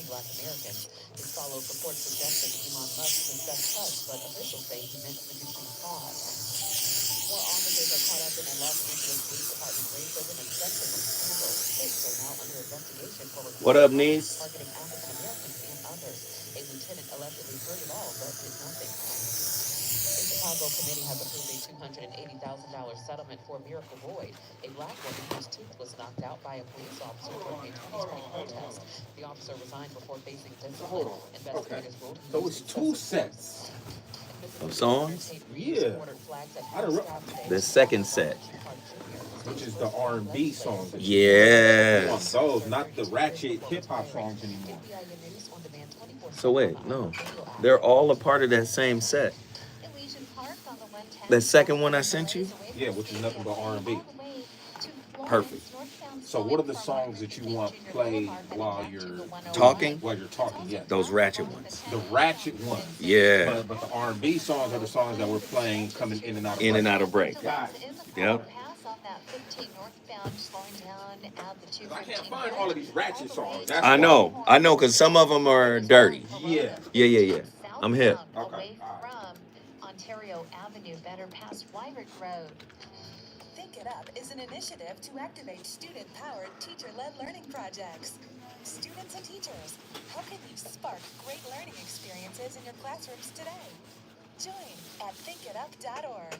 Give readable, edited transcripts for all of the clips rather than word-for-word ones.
Black Americans. This follows reports suggesting Elon Musk discussed cuts, but officials say he meant reducing costs. More officers are caught up in a Los Angeles Police Department racism and sexism scandal. 6 are now under investigation for What reported up, violence niece? targeting African Americans and others. A lieutenant allegedly heard it all but did nothing. A Chicago committee has approved a $280,000 settlement for Miracle Boyd, a black woman whose tooth was knocked out by a police officer during a 2020 protest. The officer resigned before facing discipline. Okay. Investigators ruled he So used it's two excessive force. sets. Of Mississippi Governor songs? Tate Reeves Yeah. ordered flags at I Park don't. Staff today The to honor second set. Robert G. Clark Jr., the Which state's is the first black R&B legislator. songs that you want Yes. those, not the ratchet hip hop songs anymore. KPIA News on demand 24/7 So wait, on the no. iHeartRadio app. They're all a part of that same set. Elysian Park on the 110 That second one I sent you? Yeah, which is nothing but R&B. Perfect. So what are the songs that you want played while you're Talking? While you're talking, yeah. Those ratchet ones. The ratchet ones. Yeah. But the R&B songs are the songs that we're playing coming in and out of In break. and out of break. Got Yep. I can't find all of these ratchet songs. That's I why. know, because some of them are dirty. Yeah. Yeah. I'm hip. Okay. Away from Ontario Avenue, better past Wyrick Road. Think It Up is an initiative to activate student-powered, teacher-led learning projects. Students and teachers, how can you spark great learning experiences in your classrooms today? Join at thinkitup.org.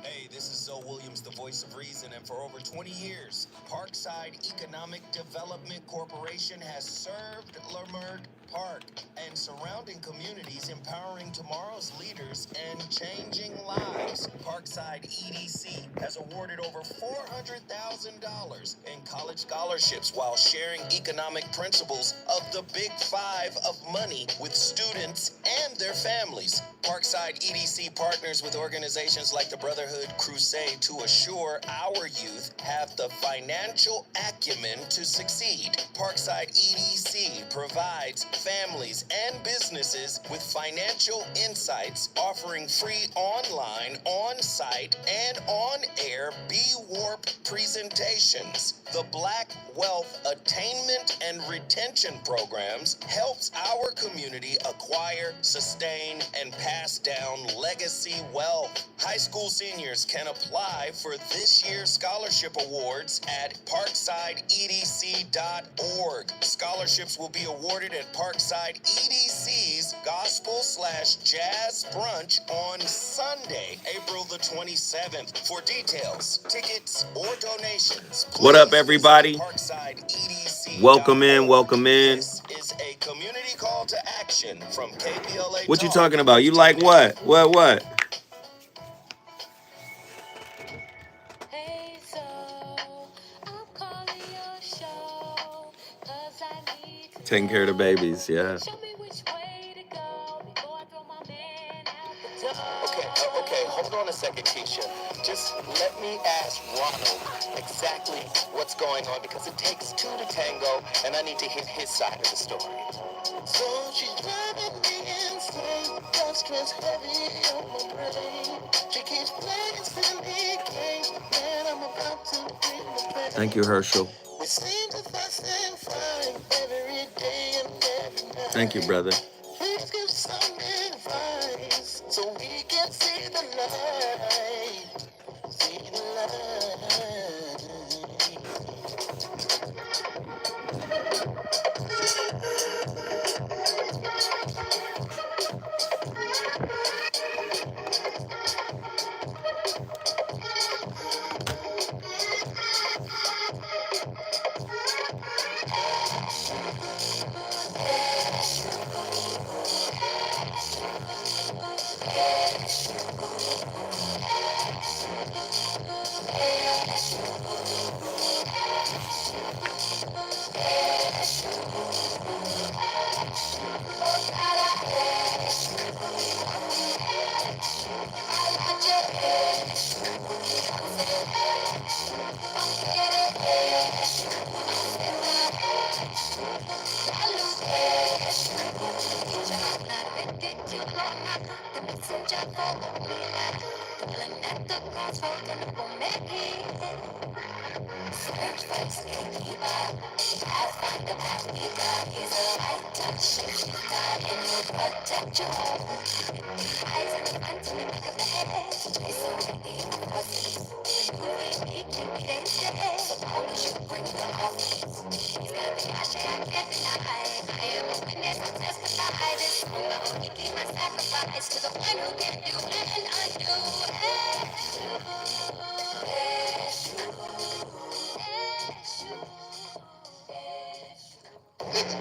Hey, this is Zoe Williams, the voice of reason, and for over 20 years, Parkside Economic Development Corporation has served Leimert Park and surrounding communities, empowering tomorrow's leaders and changing lives. Parkside EDC has awarded over $400,000 in college scholarships while sharing economic principles of the Big Five of money with students and their families. Parkside EDC partners with organizations like the Brotherhood Crusade to assure our youth have the financial acumen to succeed. Parkside EDC provides families and businesses with financial insights, offering free online, on-site, and on-air B-Warp presentations. The Black Wealth Attainment and Retention Programs helps our community acquire, sustain, and pass down legacy wealth. High school seniors can apply for this year's scholarship awards at parksideedc.org. Scholarships will be awarded at Parkside EDC's Gospel/Jazz Brunch on Sunday, April the 27th. For details, tickets, or donations, What up, please everybody? visit parksideedc.org. Welcome in. This is a community call to action from KPLA. What you Talk. talking about? You like what? What? Hey, so I'm calling your show 'cause I need to Taking care of the babies, yeah. show me which way to go before I throw my man out the door. Okay, hold on a second, Keisha. Just let me ask Ronald exactly what's going on because it takes two to tango, and I need to hear his side of the story. So she's driving me insane, got stress heavy on my brain. She keeps playing silly games, man, I'm about to bring the pain. Thank you, Herschel. We seem to fuss and fight every day and every night. Thank you, brother. Please give some advice so we can see the light. See the light.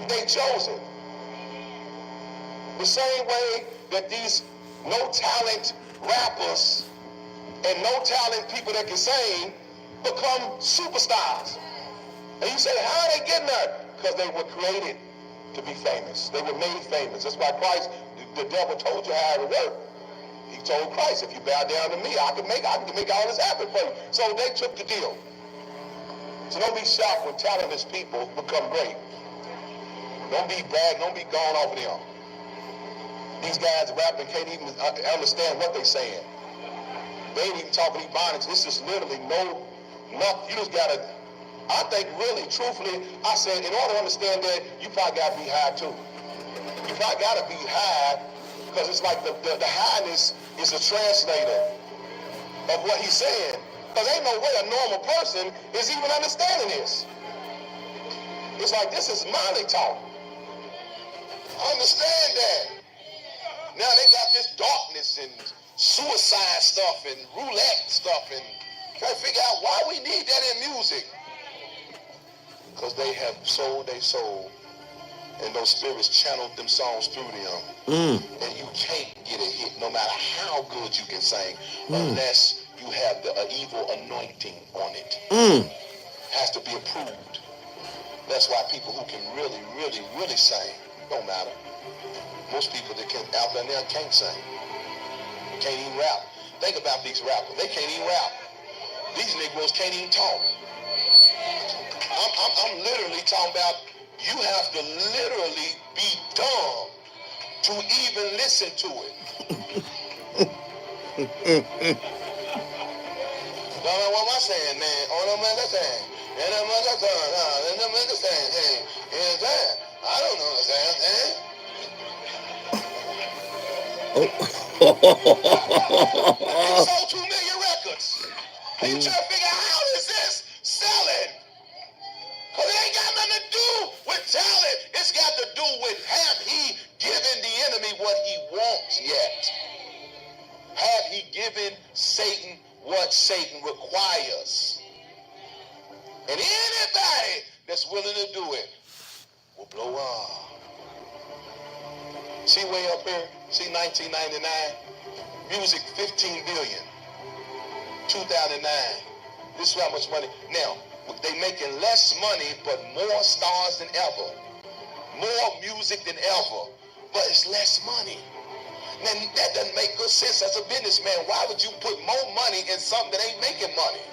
They chosen. The same way that these no talent rappers and no talent people that can sing become superstars. And you say, how are they getting there? Because they were created to be famous. They were made famous. That's why Christ, the devil told you how it would work. He told Christ, if you bow down to me, I can make all this happen for you. So they took the deal. So don't be shocked when talentless people become great. Don't be bragged, don't be gone off of them. These guys rapping can't even understand what they're saying. They ain't even talking Ebonics. It's just literally nothing. You just gotta, I think really, truthfully, I said, in order to understand that, you probably gotta be high too. You probably gotta be high, because it's like the highness is a translator of what he's saying. Because ain't no way a normal person is even understanding this. It's like, this is Molly talk. Understand that. Now they got this darkness and suicide stuff and roulette stuff and trying to figure out why we need that in music. Because they have sold their soul and those spirits channeled them songs through them. And you can't get a hit no matter how good you can sing unless you have the evil anointing on it. Has to be approved. That's why people who can really, really, really sing don't matter. Most people that can out there now can't sing. Can't even rap. Think about these rappers. They can't even rap. These Negroes can't even talk. I'm literally talking about you have to literally be dumb to even listen to it. What am I saying, man? All I'm saying. I don't understand. They sold 2 million records. They trying to figure out how is this selling? Because it ain't got nothing to do with talent. It's got to do with have he given the enemy what he wants yet? Have he given Satan what Satan requires? And anybody that's willing to do it will blow up. See way up here? See 1999? Music 15 billion. 2009. This is how much money. Now, they making less money, but more stars than ever. More music than ever. But it's less money. Now, that doesn't make good sense as a businessman. Why would you put more money in something that ain't making money?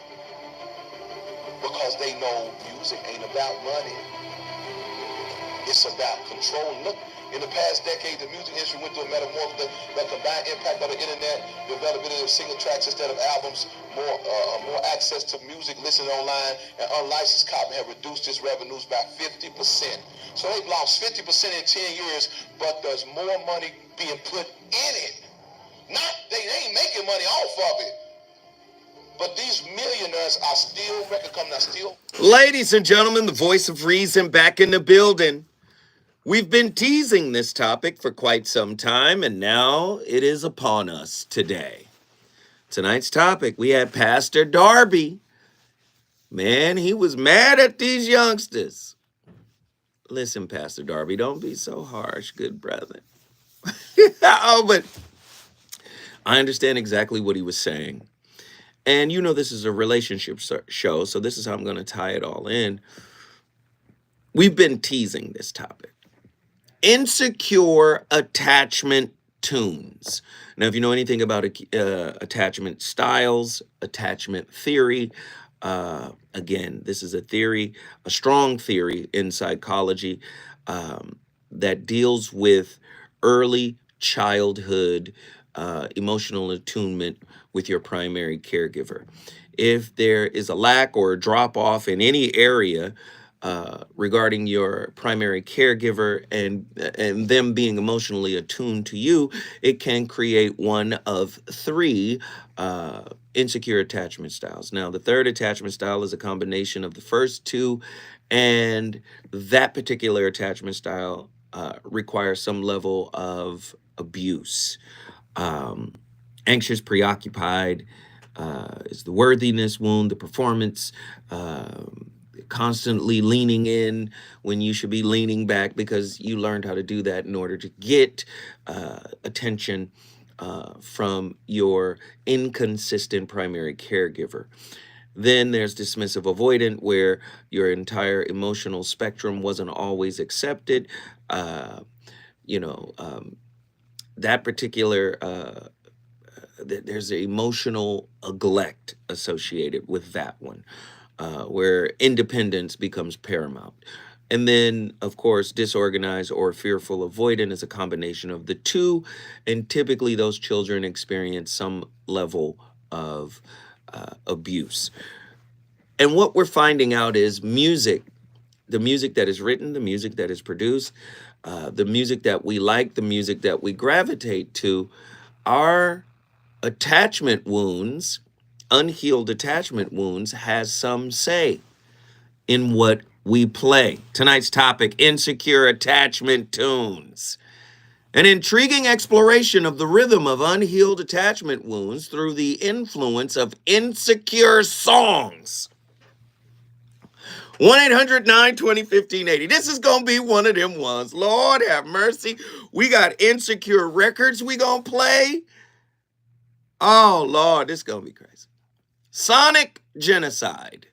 Because they know music ain't about money. It's about control. Look, in the past decade, the music industry went through a metamorphosis. The combined impact of the internet, the availability of single tracks instead of albums, more access to music listened online, and unlicensed copy have reduced its revenues by 50%. So they've lost 50% in 10 years, but there's more money being put in it. They ain't making money off of it. But these millionaires are still record companies are still. Ladies and gentlemen, the voice of reason back in the building. We've been teasing this topic for quite some time, and now it is upon us today. Tonight's topic, we had Pastor Darby. Man, he was mad at these youngsters. Listen, Pastor Darby, don't be so harsh, good brother. Oh, but I understand exactly what he was saying. And you know this is a relationship show, so this is how I'm going to tie it all in. We've been teasing this topic. Insecure attachment tunes. Now, if you know anything about attachment styles, attachment theory, again, this is a theory, a strong theory in psychology. that deals with early childhood emotional attunement with your primary caregiver. If there is a lack or a drop off in any area regarding your primary caregiver and them being emotionally attuned to you, it can create one of three insecure attachment styles. Now, the third attachment style is a combination of the first two, and that particular attachment style requires some level of abuse. Um, Anxious, preoccupied is the worthiness wound, the performance, constantly leaning in when you should be leaning back because you learned how to do that in order to get attention from your inconsistent primary caregiver. Then there's dismissive avoidant, where your entire emotional spectrum wasn't always accepted. Uh, you know, that particular there's emotional neglect associated with that one, where independence becomes paramount. And then, of course, disorganized or fearful avoidant is a combination of the two. And typically, those children experience some level of abuse. And what we're finding out is music, the music that is written, the music that is produced, the music that we like, the music that we gravitate to, our attachment wounds, unhealed attachment wounds, has some say in what we play. Tonight's topic: insecure attachment tunes. An intriguing exploration of the rhythm of unhealed attachment wounds through the influence of insecure songs. 1-800-920-1580. This is going to be one of them ones. Lord have mercy. We got insecure records we going to play. Oh, Lord, this is going to be crazy. Sonic genocide.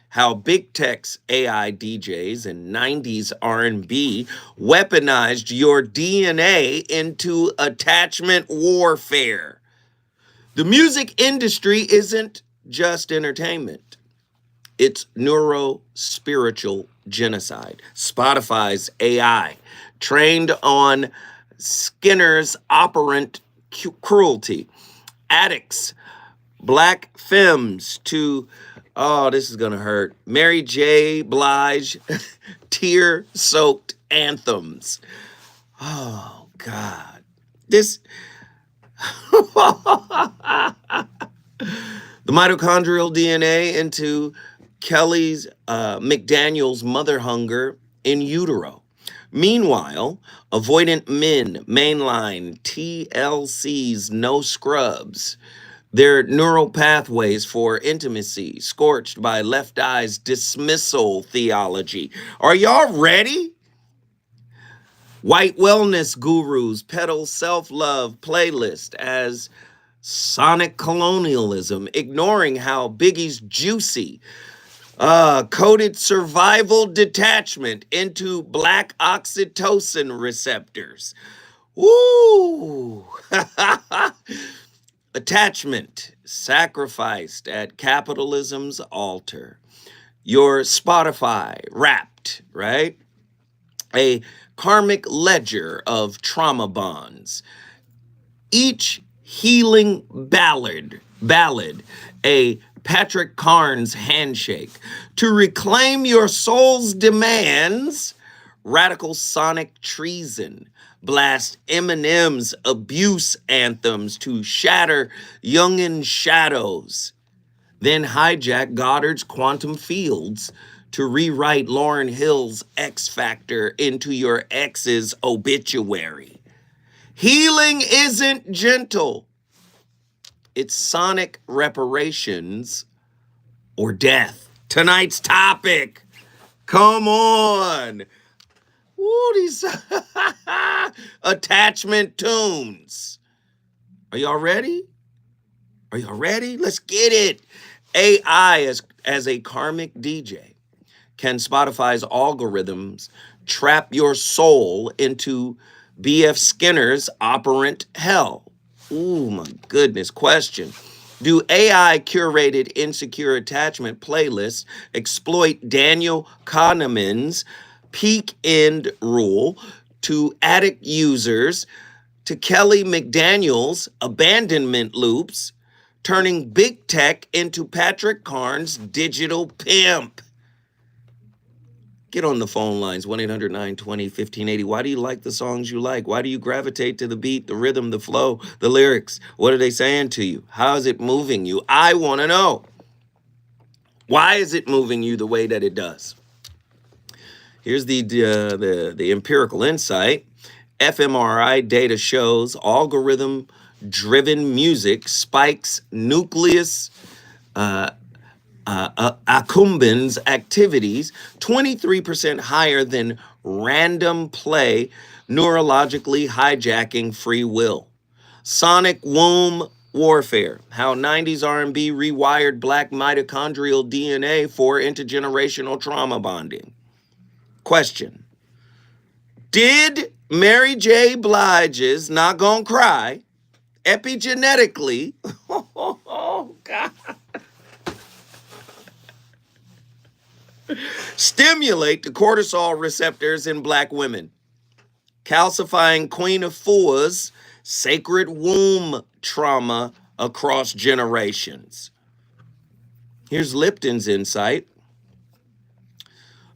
How big tech's AI DJs and 90s R&B weaponized your DNA into attachment warfare. The music industry isn't just entertainment. It's neuro-spiritual genocide. Spotify's AI, trained on Skinner's operant cruelty. Addicts, black femmes to, oh, this is going to hurt, Mary J. Blige, tear-soaked anthems. Oh, God. This... The mitochondrial DNA into Kelly's McDaniel's mother hunger in utero. Meanwhile, avoidant men mainline TLC's no scrubs. Their neural pathways for intimacy scorched by left eye's dismissal theology. Are y'all ready? White wellness gurus peddle self-love playlist as sonic colonialism, ignoring how Biggie's Juicy coded survival detachment into black oxytocin receptors. Woo! Attachment sacrificed at capitalism's altar. Your Spotify wrapped, right? A karmic ledger of trauma bonds. Each healing ballad, a Patrick Carnes handshake. To reclaim your soul's demands, radical sonic treason. Blast Eminem's abuse anthems to shatter Jungian shadows. Then hijack Goddard's quantum fields to rewrite Lauryn Hill's X Factor into your ex's obituary. Healing isn't gentle. It's sonic reparations or death. Tonight's topic. Come on. Ooh, these attachment tunes. Are y'all ready? Are y'all ready? Let's get it. AI as a karmic DJ. Can Spotify's algorithms trap your soul into B.F. Skinner's operant hell? Ooh, my goodness. Question. Do AI-curated insecure attachment playlists exploit Daniel Kahneman's peak end rule to addict users to Kelly McDaniel's abandonment loops, turning big tech into Patrick Carnes' digital pimp. Get on the phone lines, 1-800-920-1580. Why do you like the songs you like? Why do you gravitate to the beat, the rhythm, the flow, the lyrics? What are they saying to you? How is it moving you? I want to know. Why is it moving you the way that it does? Here's the empirical insight. fMRI data shows algorithm-driven music spikes nucleus accumbens activities 23% higher than random play, neurologically hijacking free will. Sonic womb warfare, how 90s R&B rewired black mitochondrial DNA for intergenerational trauma bonding. Question: did Mary J. Blige's Not Gonna Cry epigenetically oh God, stimulate the cortisol receptors in black women, calcifying Queen Afua's sacred womb trauma across generations? Here's Lipton's insight.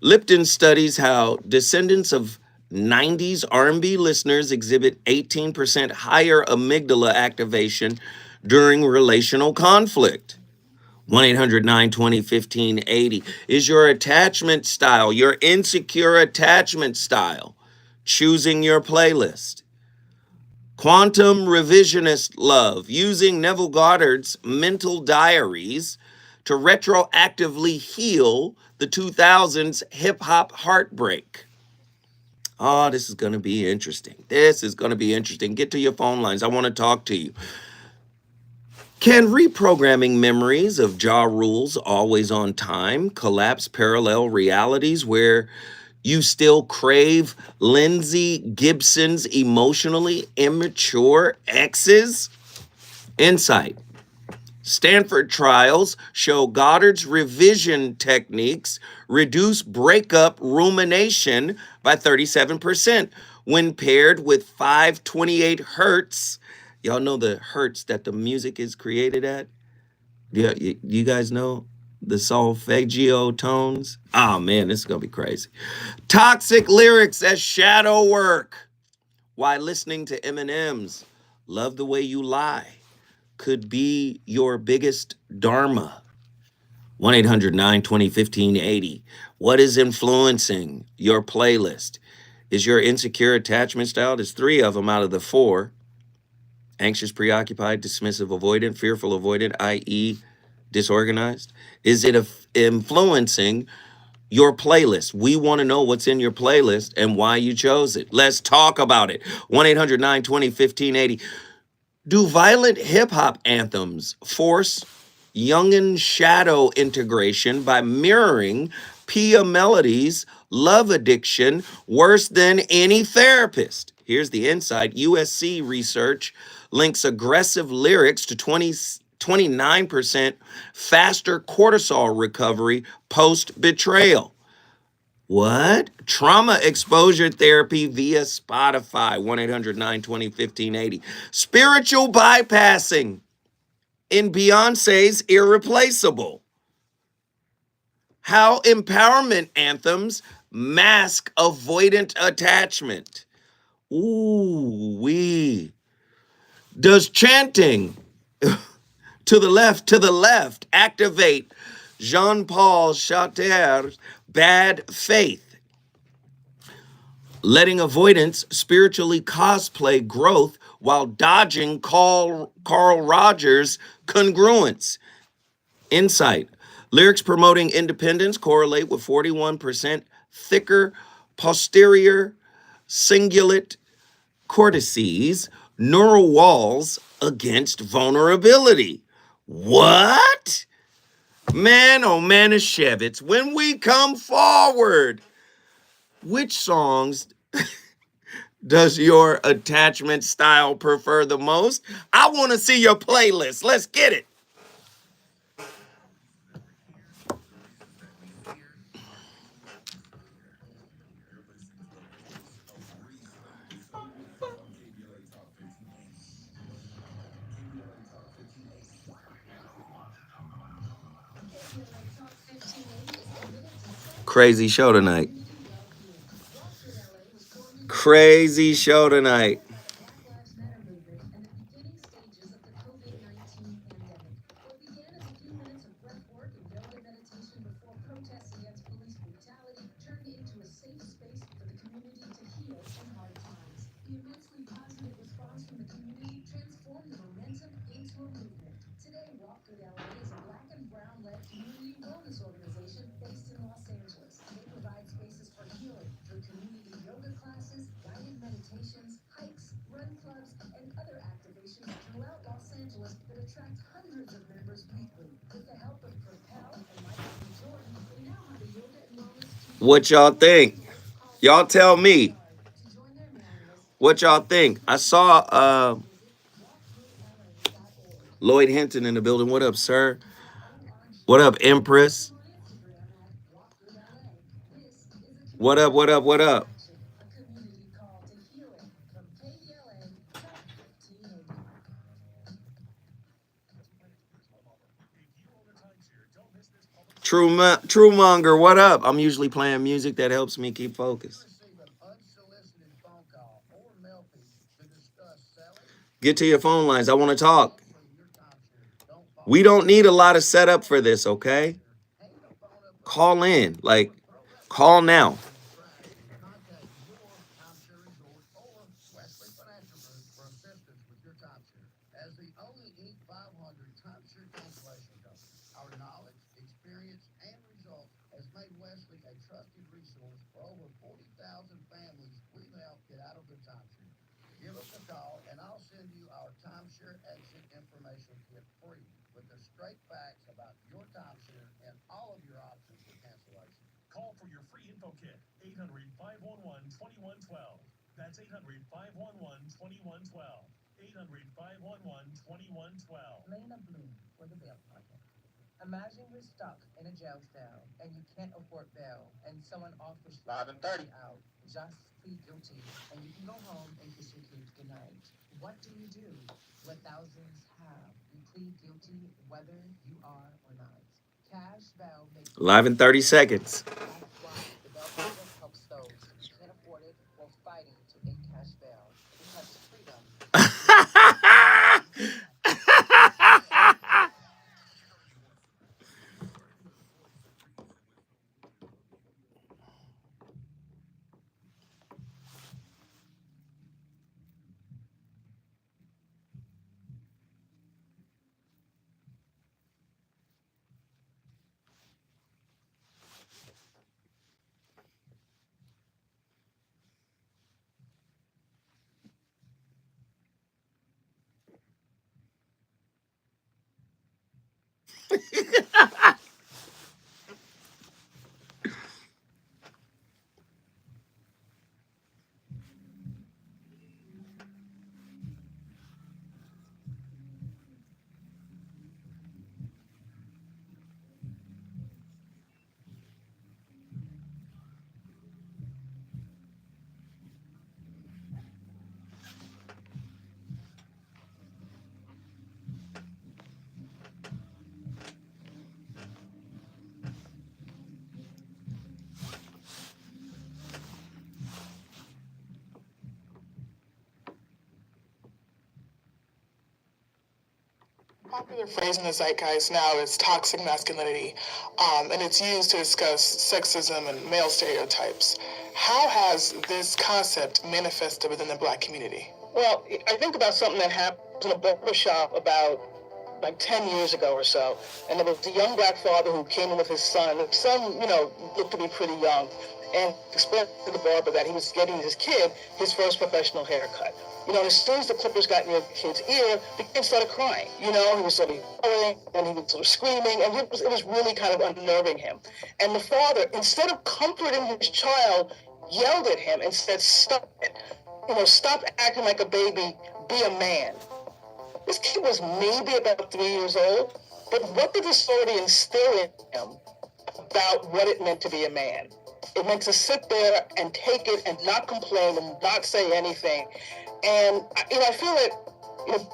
Lipton studies how descendants of 90s R&B listeners exhibit 18% higher amygdala activation during relational conflict. 1-800-920-1580. Is your attachment style, your insecure attachment style, choosing your playlist? Quantum revisionist love, using Neville Goddard's mental diaries to retroactively heal the 2000s hip-hop heartbreak. Oh, this is going to be interesting. This is going to be interesting. Get to your phone lines. I want to talk to you. Can reprogramming memories of Ja Rule's Always on Time collapse parallel realities where you still crave Lindsey Gibson's emotionally immature exes? Insight. Stanford trials show Goddard's revision techniques reduce breakup rumination by 37% when paired with 528 hertz. Y'all know the hertz that the music is created at? Yeah, you guys know the solfeggio tones? Oh man, this is gonna be crazy. Toxic lyrics as shadow work. Why listening to Eminem's Love the Way You Lie could be your biggest dharma. 1-800-920-1580. What is influencing your playlist? Is your insecure attachment style? There's 3 of them out of the 4. Anxious, preoccupied, dismissive, avoidant, fearful, avoidant, i.e. disorganized. Is it influencing your playlist? We want to know what's in your playlist and why you chose it. Let's talk about it. 1-800-920-1580. Do violent hip-hop anthems force Youngin shadow integration by mirroring Pia Melody's love addiction worse than any therapist? Here's the insight. USC research links aggressive lyrics to 29% faster cortisol recovery post-betrayal. What? Trauma exposure therapy via Spotify. 1-800-920-1580. Spiritual bypassing in Beyonce's Irreplaceable. How empowerment anthems mask avoidant attachment. Ooh, wee. Does chanting to the left, activate Jean-Paul Sartre's bad faith? Letting avoidance spiritually cosplay growth while dodging Carl Rogers' congruence. Insight. Lyrics promoting independence correlate with 41% thicker posterior cingulate cortices, neural walls against vulnerability. What? Man, oh Manischewitz, when we come forward, which songs does your attachment style prefer the most? I want to see your playlist. Let's get it. Crazy show tonight. Crazy show tonight. What y'all think? Y'all tell me. What y'all think? I saw Lloyd Hinton in the building. What up, sir? What up, Empress? What up, what up, what up? True Monger, what up? I'm usually playing music that helps me keep focused. Get to your phone lines. I want to talk. We don't need a lot of setup for this, okay? Call in. Like, call now. Imagine you're stuck in a jail cell and you can't afford bail, and someone offers you 5 and 30 out. Just plead guilty, and you can go home and kiss your kids goodnight. What do? What thousands have? You plead guilty whether you are or not. Cash bail makes live in 30 seconds. That's why the bail program helps those who can't afford it while fighting to end cash bail. Because freedom. Popular phrase in the zeitgeist now is toxic masculinity, and it's used to discuss sexism and male stereotypes. How has this concept manifested within the Black community? Well, I think about something that happened in a barbershop about like 10 years ago or so, and there was a young Black father who came in with his son. The son, looked to be pretty young, and explained to the barber that he was getting his kid his first professional haircut. As soon as the clippers got near the kid's ear, the kid started crying. He was sort of yelling, and he was sort of screaming, and it was really kind of unnerving him. And the father, instead of comforting his child, yelled at him and said, "Stop it. Stop acting like a baby. Be a man." This kid was maybe about 3 years old, but what did this story instill in him about what it meant to be a man? It meant to sit there and take it and not complain and not say anything. And I feel that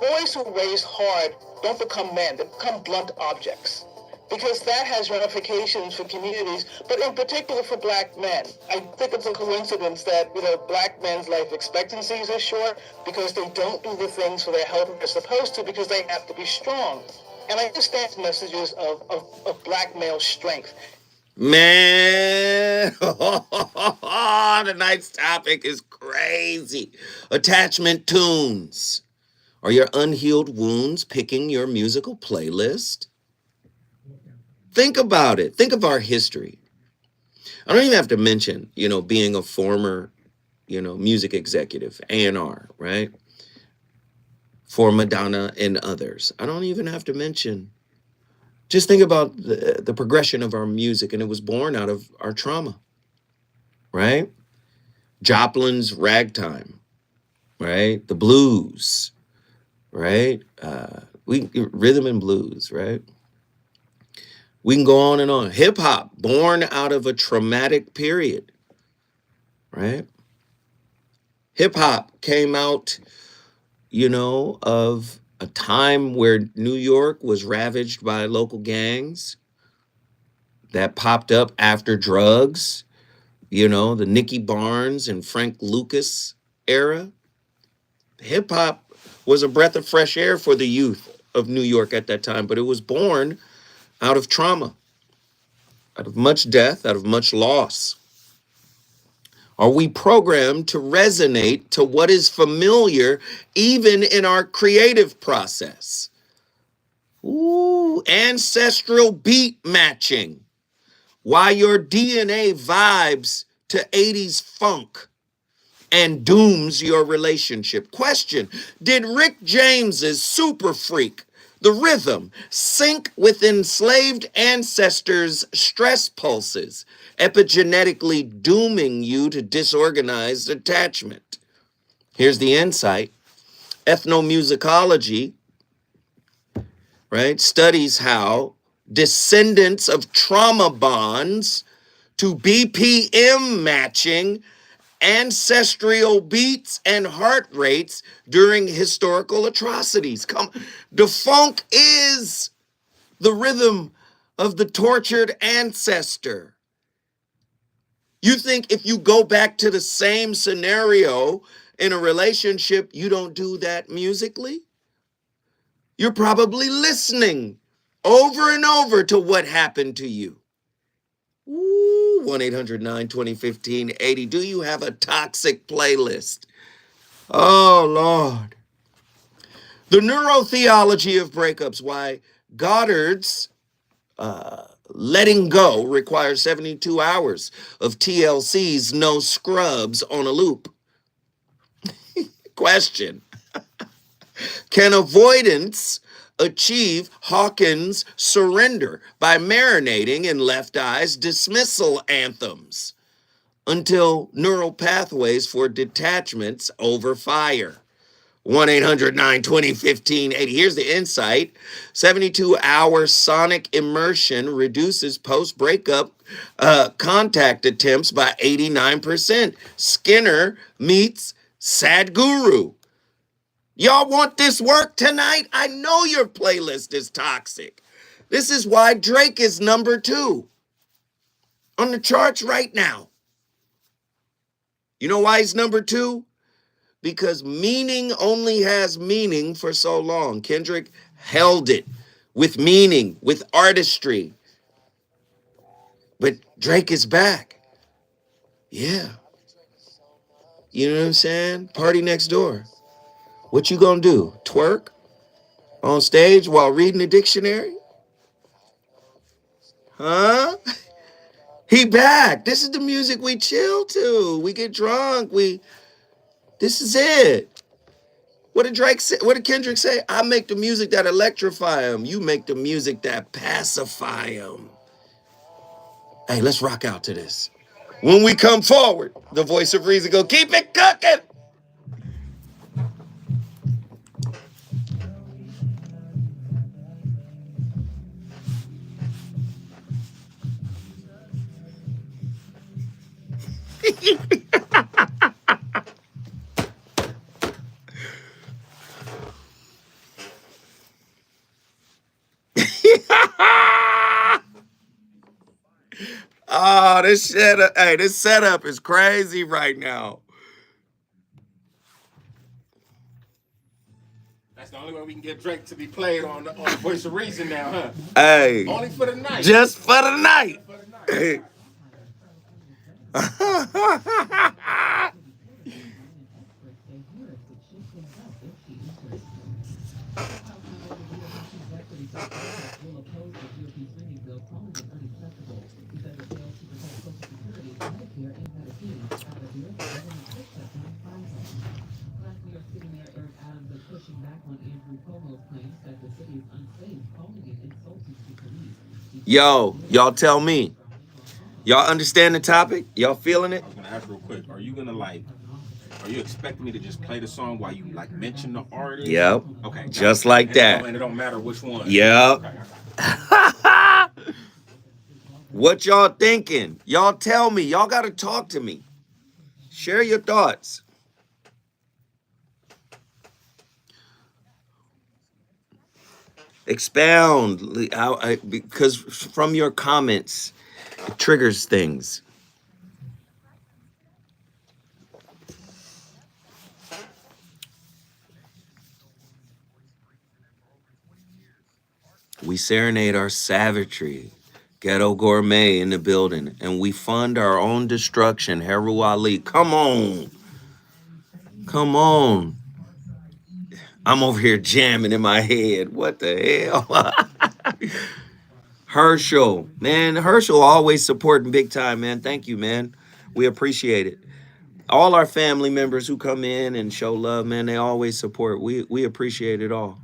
boys who are raised hard don't become men; they become blunt objects. because that has ramifications for communities, but in particular for black men. I think it's a coincidence that, black men's life expectancies are short because they don't do the things for their health they're supposed to because they have to be strong. And I understand messages of black male strength. Man, tonight's topic is crazy. Attachment tunes. Are your unhealed wounds picking your musical playlist? Think about it. Think of our history. I don't even have to mention, being a former, music executive, A&R, right? For Madonna and others. I don't even have to mention. Just think about the progression of our music, and it was born out of our trauma, right? Joplin's ragtime, right? The blues, right? Rhythm and blues, right? We can go on and on. Hip hop, born out of a traumatic period, right? Hip hop came out, of a time where New York was ravaged by local gangs that popped up after drugs, the Nicky Barnes and Frank Lucas era. Hip hop was a breath of fresh air for the youth of New York at that time, but it was born out of trauma, out of much death, out of much loss. Are we programmed to resonate to what is familiar, even in our creative process? Ooh, ancestral beat matching. Why your DNA vibes to 80s funk and dooms your relationship. Question: did Rick James's Super Freak, the rhythm, sync with enslaved ancestors' stress pulses, epigenetically dooming you to disorganized attachment? Here's the insight. Ethnomusicology, right, studies how descendants of trauma bonds to BPM matching ancestral beats and heart rates during historical atrocities. The funk is the rhythm of the tortured ancestor. You think if you go back to the same scenario in a relationship, you don't do that musically? You're probably listening over and over to what happened to you. 1-800-920-1580. Do you have a toxic playlist? Oh, Lord. The neurotheology of breakups, why Goddard's letting go requires 72 hours of TLC's No Scrubs on a loop. Question: can avoidance achieve Hawkins' surrender by marinating in Left Eye's dismissal anthems until neural pathways for detachments overfire? 1-800-920-1580. Here's the insight. 72-hour sonic immersion reduces post-breakup contact attempts by 89%. Skinner meets Sadhguru. Y'all want this work tonight? I know your playlist is toxic. This is why Drake is number 2 on the charts right now. You know why he's number 2? Because meaning only has meaning for so long. Kendrick held it with meaning, with artistry. But Drake is back. Yeah. You know what I'm saying? Party next door. What you gonna do? Twerk on stage while reading a dictionary? Huh? He back. This is the music we chill to. We get drunk. This is it. What did Drake say? What did Kendrick say? I make the music that electrify him. You make the music that pacify him. Hey, let's rock out to this. When we come forward, the voice of reason go, keep it cooking. This setup is crazy right now. That's the only way we can get Drake to be played on the Voice of Reason now, huh? Hey, Only for the night. just for the night. For the night. Yo, y'all tell me. Y'all understand the topic? Y'all feeling it? I was gonna ask real quick. Are you expecting me to just play the song while you like mention the artist? Yep. Okay. Just like that. And it don't matter which one. Yep. Okay. What y'all thinking? Y'all tell me. Y'all got to talk to me. Share your thoughts. Expound. Because from your comments, it triggers things. We serenade our savagery. Ghetto Gourmet in the building. And we fund our own destruction. Heru Ali. Come on. Come on. I'm over here jamming in my head. What the hell? Herschel. Man, Herschel always supporting big time, man. Thank you, man. We appreciate it. All our family members who come in and show love, man, they always support. We appreciate it all.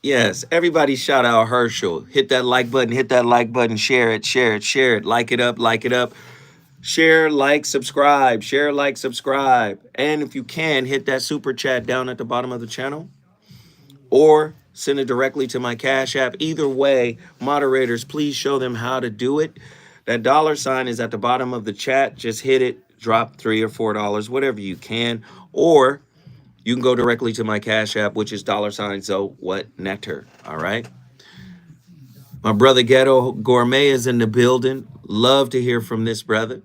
Yes, everybody shout out Herschel. Hit that like button, share it, like it up, share, like, subscribe. And if you can, hit that super chat down at the bottom of the channel or send it directly to my Cash App. Either way, moderators, please show them how to do it. That $sign is at the bottom of the chat. Just hit it, drop $3 or $4, whatever you can. Or you can go directly to my Cash App, which is $sign so what netter. All right. My brother Ghetto Gourmet is in the building. Love to hear from this brother.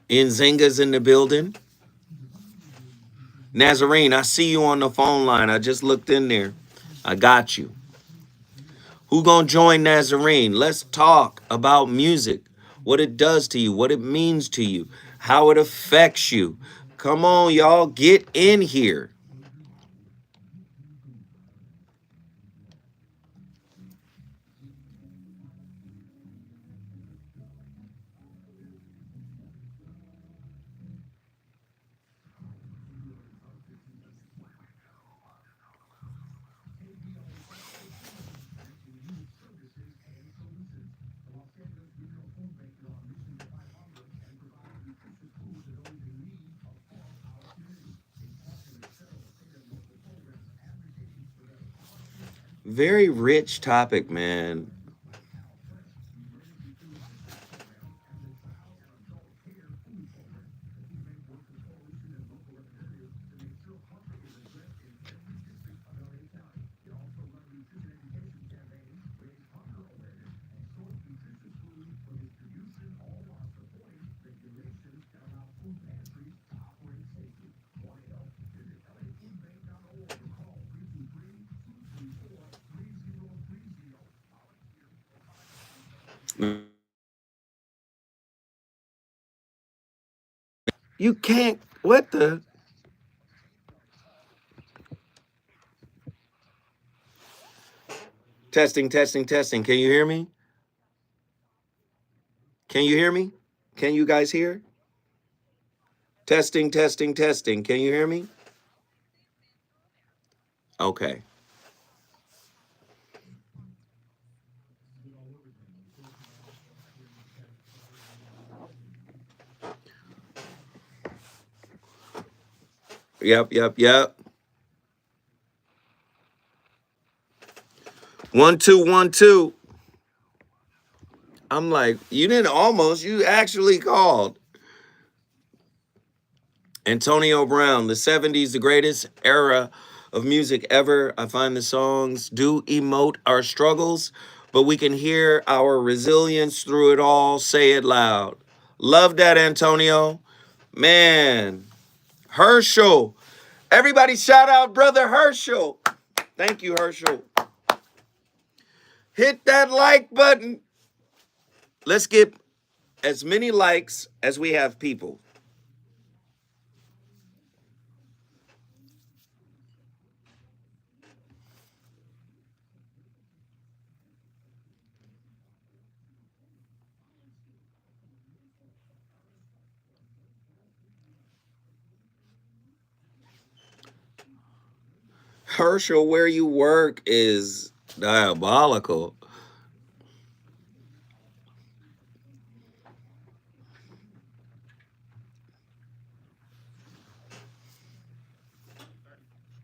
Nzinga's in the building. Nazarene, I see you on the phone line. I just looked in there. I got you. Who gonna join Nazarene? Let's talk about music, what it does to you, what it means to you, how it affects you. Come on, y'all, get in here. Very rich topic, man. You can't, what the? Testing. Can you hear me? Can you hear me? Can you guys hear? Testing. Can you hear me? Okay. Yep. 1 2 1 2. I'm like, you didn't almost, you actually called. Antonio Brown, the 70s, the greatest era of music ever. I find the songs do emote our struggles, but we can hear our resilience through it all. Say it loud. Love that, Antonio. Man, Herschel. Everybody shout out Brother Herschel. Thank you, Herschel. Hit that like button. Let's get as many likes as we have people. Herschel, where you work is diabolical.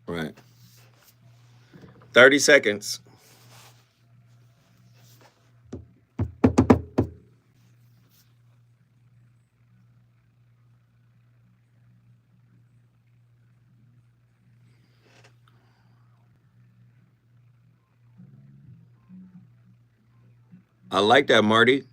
Right. 30 seconds. I like that, Marty.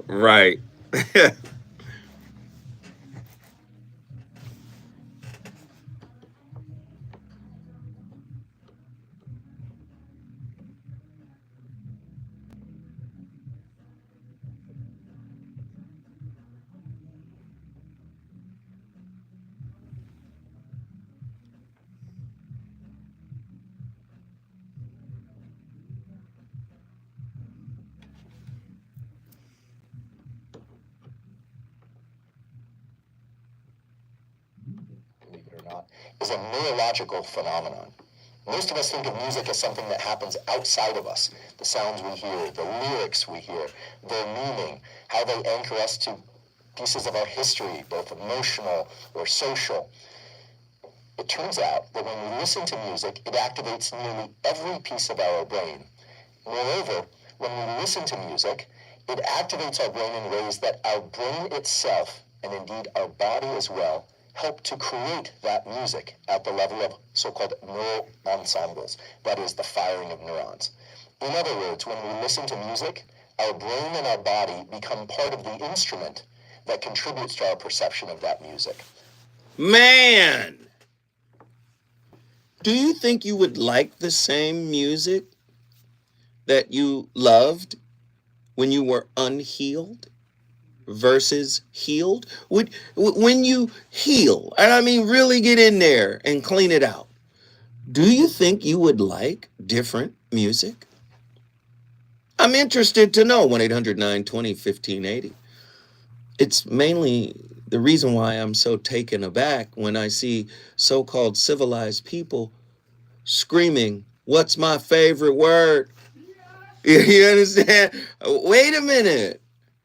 Right. Believe it or not, is a neurological phenomenon. Most of us think of music as something that happens outside of us. The sounds we hear, the lyrics we hear, their meaning, how they anchor us to pieces of our history, both emotional or social. It turns out that when we listen to music, it activates nearly every piece of our brain. Moreover, when we listen to music, it activates our brain in ways that our brain itself, and indeed our body as well, help to create that music at the level of so-called neural ensembles, that is, the firing of neurons. In other words, when we listen to music, our brain and our body become part of the instrument that contributes to our perception of that music. Man, do you think you would like the same music that you loved when you were unhealed versus healed? When you heal, and I mean really get in there and clean it out, do you think you would like different music? I'm interested to know. 1-800-920-1580. It's mainly the reason why I'm so taken aback when I see so-called civilized people screaming, "What's my favorite word?" You understand? Wait a minute.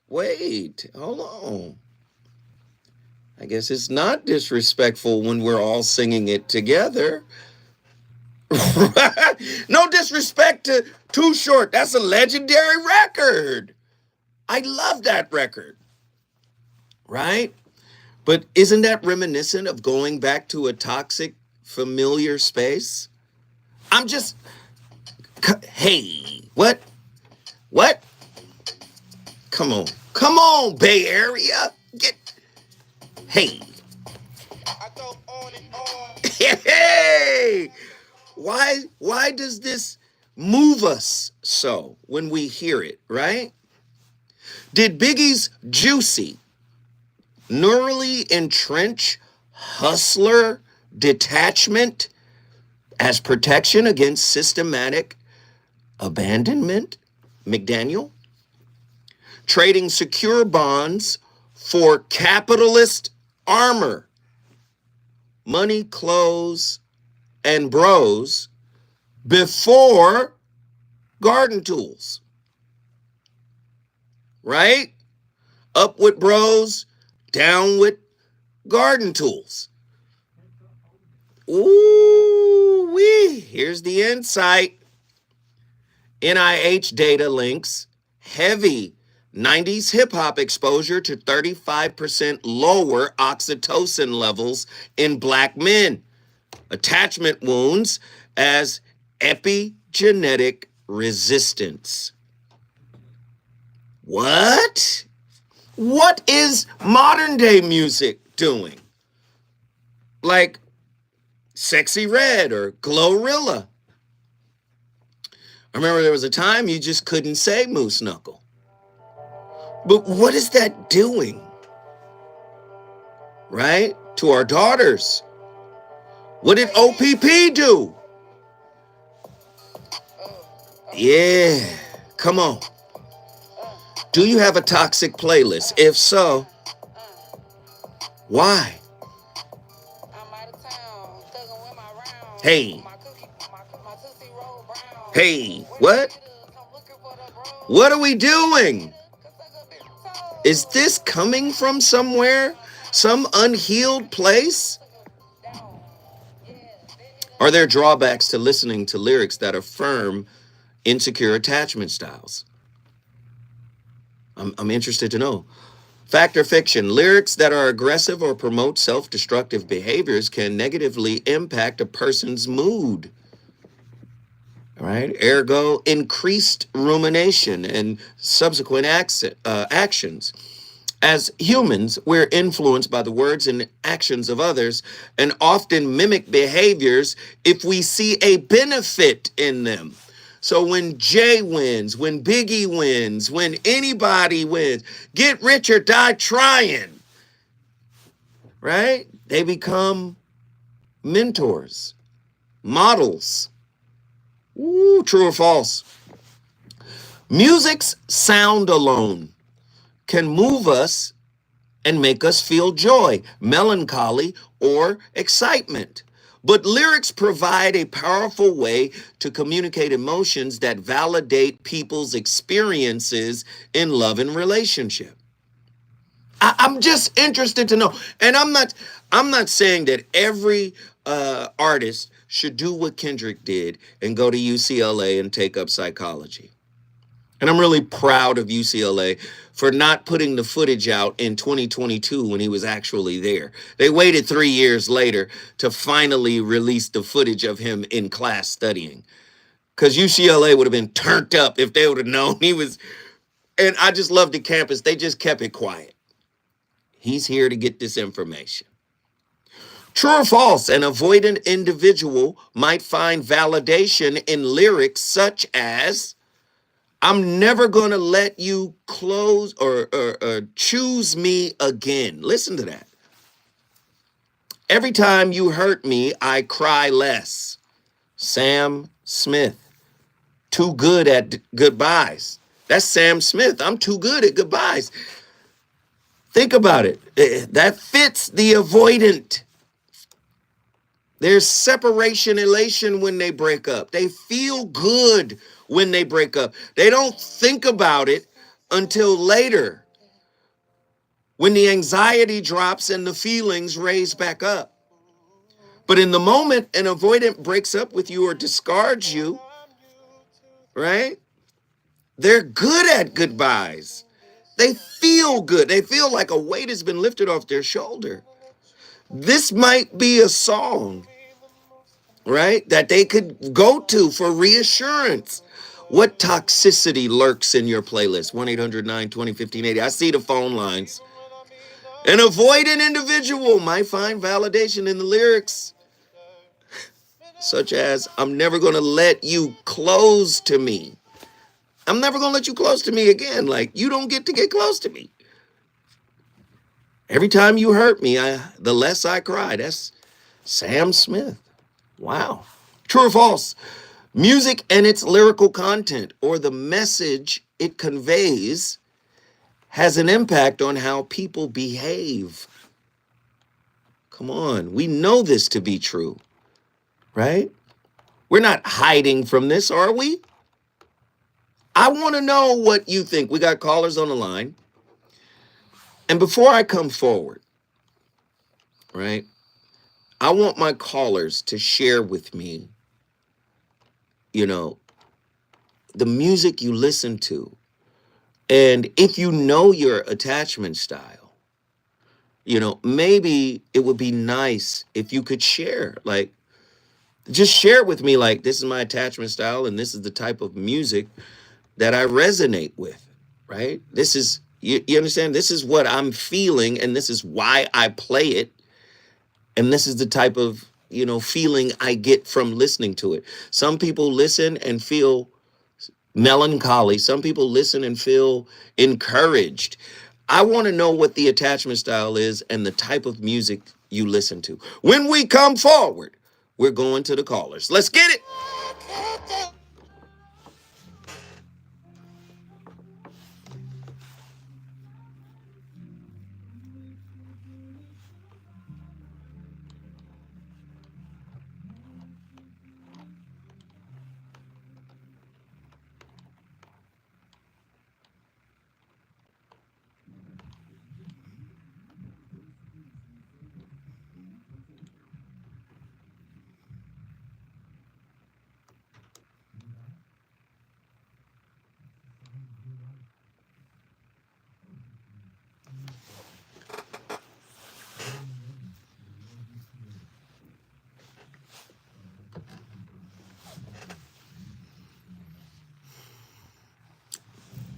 Wait, hold on. I guess it's not disrespectful when we're all singing it together. No disrespect to Too Short. That's a legendary record. I love that record. Right? But isn't that reminiscent of going back to a toxic, familiar space? I'm just, hey, what? What? Come on. Come on, Bay Area. Get, hey. I go on and on. Hey. Why does this move us so when we hear it, right? Did Biggie's Juicy neurally entrench hustler detachment as protection against systematic abandonment? McDaniel? Trading secure bonds for capitalist armor, money, clothes, and bros before garden tools, right? Up with bros, down with garden tools. Ooh wee, here's the insight. NIH data links heavy 90s hip hop exposure to 35% lower oxytocin levels in black men, attachment wounds as epigenetic resistance. What? What is modern day music doing? Like Sexy Red or Glorilla. I remember there was a time you just couldn't say moose knuckle. But what is that doing? Right? To our daughters. What did OPP do? Yeah, come on. Do you have a toxic playlist? If so, why? Hey. Hey, what? What are we doing? Is this coming from somewhere? Some unhealed place? Are there drawbacks to listening to lyrics that affirm insecure attachment styles? I'm interested to know. Fact or fiction, lyrics that are aggressive or promote self-destructive behaviors can negatively impact a person's mood. All right, ergo, increased rumination and subsequent actions. As humans, we're influenced by the words and actions of others and often mimic behaviors if we see a benefit in them. So when Jay wins, when Biggie wins, when anybody wins, get rich or die trying, right? They become mentors, models. Ooh, true or false? Music's sound alone can move us and make us feel joy, melancholy, or excitement. But lyrics provide a powerful way to communicate emotions that validate people's experiences in love and relationship. I'm just interested to know. And I'm not saying that every artist should do what Kendrick did and go to UCLA and take up psychology. And I'm really proud of UCLA for not putting the footage out in 2022 when he was actually there. They waited 3 years later to finally release the footage of him in class studying. Because UCLA would have been turned up if they would have known he was. And I just love the campus. They just kept it quiet. He's here to get this information. True or false, an avoidant individual might find validation in lyrics such as, I'm never going to let you close or choose me again. Listen to that. Every time you hurt me, I cry less. Sam Smith. Too good at goodbyes. That's Sam Smith. I'm too good at goodbyes. Think about it. That fits the avoidant. There's separation elation when they break up. They feel good when they break up. They don't think about it until later when the anxiety drops and the feelings raise back up. But in the moment an avoidant breaks up with you or discards you, right? They're good at goodbyes. They feel good. They feel like a weight has been lifted off their shoulder. This might be a song, right, that they could go to for reassurance. What toxicity lurks in your playlist? 1-800-920-1580. I see the phone lines. An avoidant individual might find validation in the lyrics such as, I'm never going to let you close to me. I'm never going to let you close to me again. Like, you don't get to get close to me. Every time you hurt me, the less I cry. That's Sam Smith. Wow. True or false? Music and its lyrical content, or the message it conveys, has an impact on how people behave. Come on, we know this to be true, right? We're not hiding from this, are we? I want to know what you think. We got callers on the line. And before I come forward, right, I want my callers to share with me, you know, the music you listen to. And if you know your attachment style, maybe it would be nice if you could share, like, just share with me, like, this is my attachment style and this is the type of music that I resonate with, right? This is, you understand? This is what I'm feeling and this is why I play it. And this is the type of, feeling I get from listening to it. Some people listen and feel melancholy. Some people listen and feel encouraged. I want to know what the attachment style is and the type of music you listen to. When we come forward, we're going to the callers. Let's get it.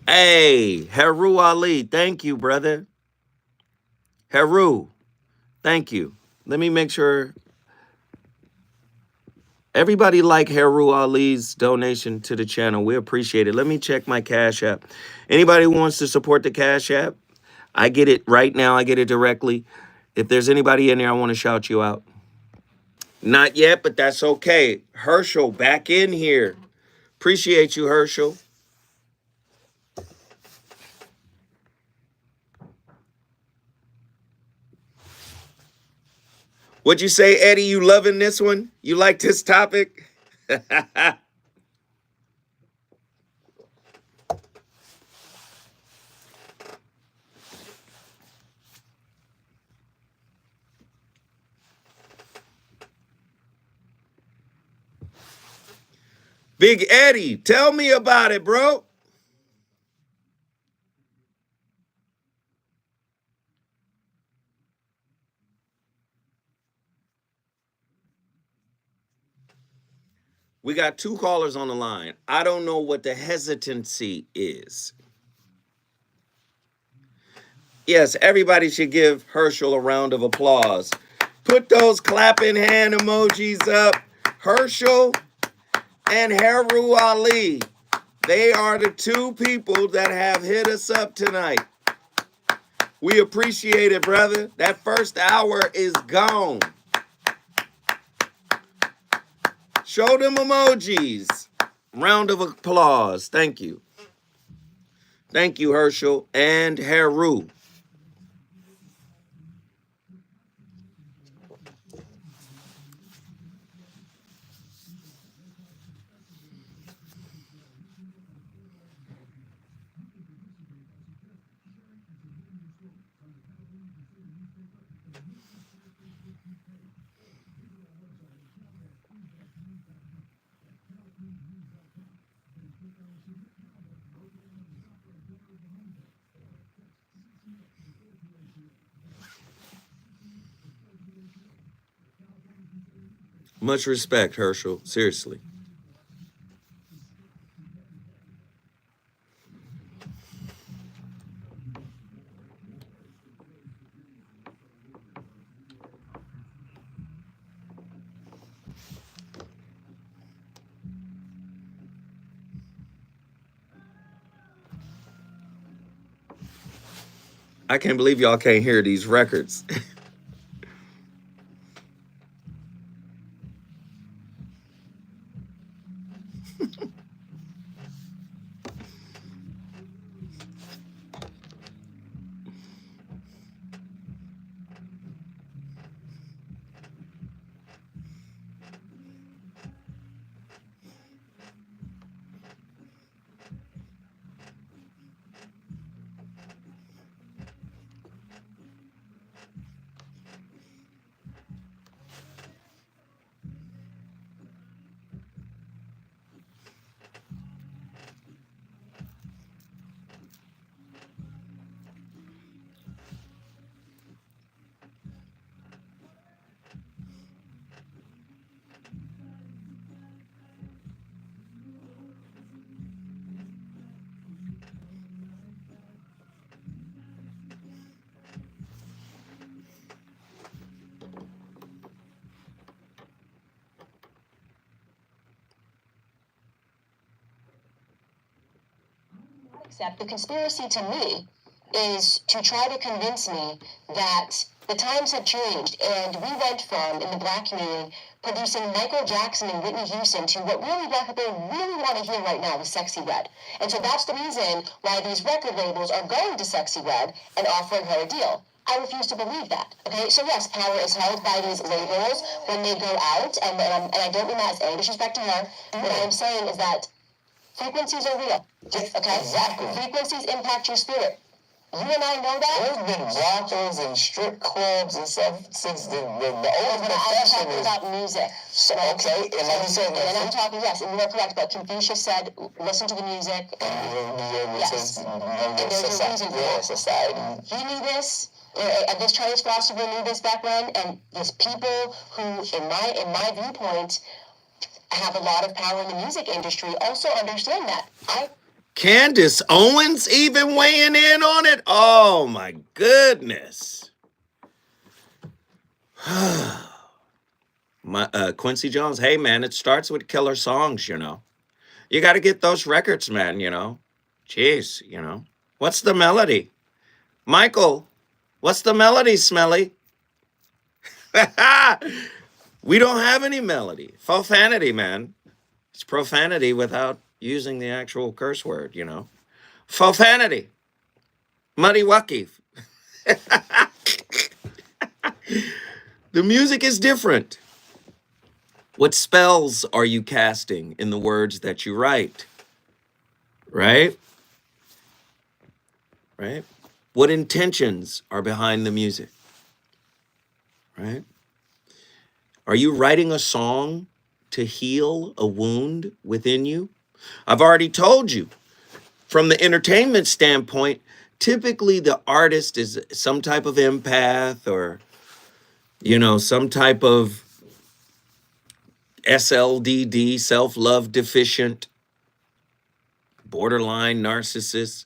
Hey, Heru Ali, thank you, brother. Heru, thank you. Let me make sure everybody like Heru Ali's donation to the channel. We appreciate it. Let me check my Cash App. Anybody who wants to support the Cash App, I get it right now. I get it directly. If there's anybody in there, I want to shout you out. Not yet, but that's okay. Herschel, back in here. Appreciate you, Herschel. What'd you say, Eddie? You loving this one? You like this topic? Big Eddie, tell me about it, bro. We got two callers on the line. I don't know what the hesitancy is. Yes, everybody should give Herschel a round of applause. Put those clapping hand emojis up. Herschel and Heru Ali. They are the two people that have hit us up tonight. We appreciate it, brother. That first hour is gone. Show them emojis. Round of applause. Thank you. Thank you, Herschel and Heru. Much respect, Herschel. Seriously. I can't believe y'all can't hear these records. Except the conspiracy to me is to try to convince me that the times have changed and we went from, in the black community, producing Michael Jackson and Whitney Houston to what really black people really want to hear right now is Sexy Red. And so that's the reason why these record labels are going to Sexy Red and offering her a deal. I refuse to believe that. Okay, so yes, power is held by these labels when they go out, and I don't mean that as any disrespect to her. What I'm saying is that frequencies are real. Okay? Exactly. Frequencies impact your spirit. You and I know that. There's been brothels and strip clubs and stuff since the old profession. I'm talking about music. So, okay, and I'm saying, and I'm talking, yes, and you are correct, but Confucius said, listen to the music. Yes. And there's a reason for that. Society. He knew this. This Chinese philosopher knew this back then, and there's people who, in my viewpoint, have a lot of power in the music industry also understand that. Candace Owens even weighing in on it? Oh my goodness. Quincy Jones, hey man, it starts with killer songs, you know. You got to get those records, man, you know. Jeez, you know. What's the melody? Michael, what's the melody, Smelly? We don't have any melody. Profanity, man. It's profanity without using the actual curse word, you know. Profanity. Muddy Wucky. The music is different. What spells are you casting in the words that you write? Right? Right? What intentions are behind the music? Right? Are you writing a song to heal a wound within you? I've already told you, from the entertainment standpoint, typically the artist is some type of empath or, you know, some type of SLDD, self-love deficient, borderline narcissist,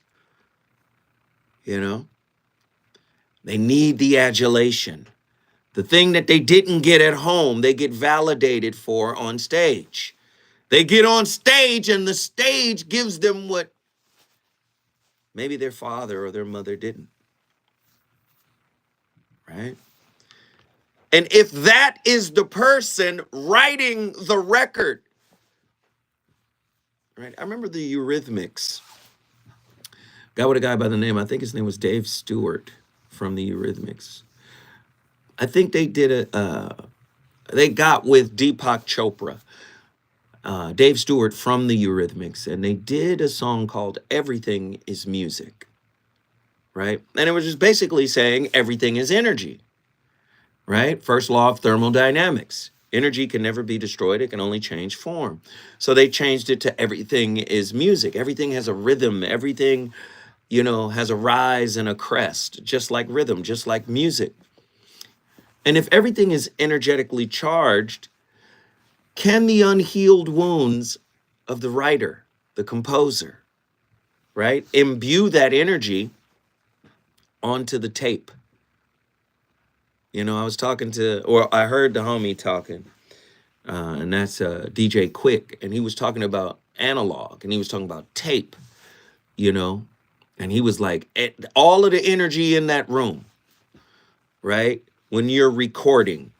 you know. They need the adulation. The thing that they didn't get at home, they get validated for on stage. They get on stage and the stage gives them what maybe their father or their mother didn't. Right? And if that is the person writing the record, right? I remember the Eurythmics. Got with a guy by the name, I think his name was Dave Stewart from the Eurythmics. I think they did they got with Deepak Chopra, Dave Stewart from the Eurythmics, and they did a song called Everything is Music, right? And it was just basically saying everything is energy, right? First law of thermodynamics. Energy can never be destroyed. It can only change form. So they changed it to everything is music. Everything has a rhythm. Everything, you know, has a rise and a crest, just like rhythm, just like music. And if everything is energetically charged, can the unhealed wounds of the writer, the composer, right, imbue that energy onto the tape? You know, I was talking to, or I heard the homie talking, and that's DJ Quick, and he was talking about analog, and he was talking about tape, you know, And he was like, all of the energy in that room, right? When you're recording,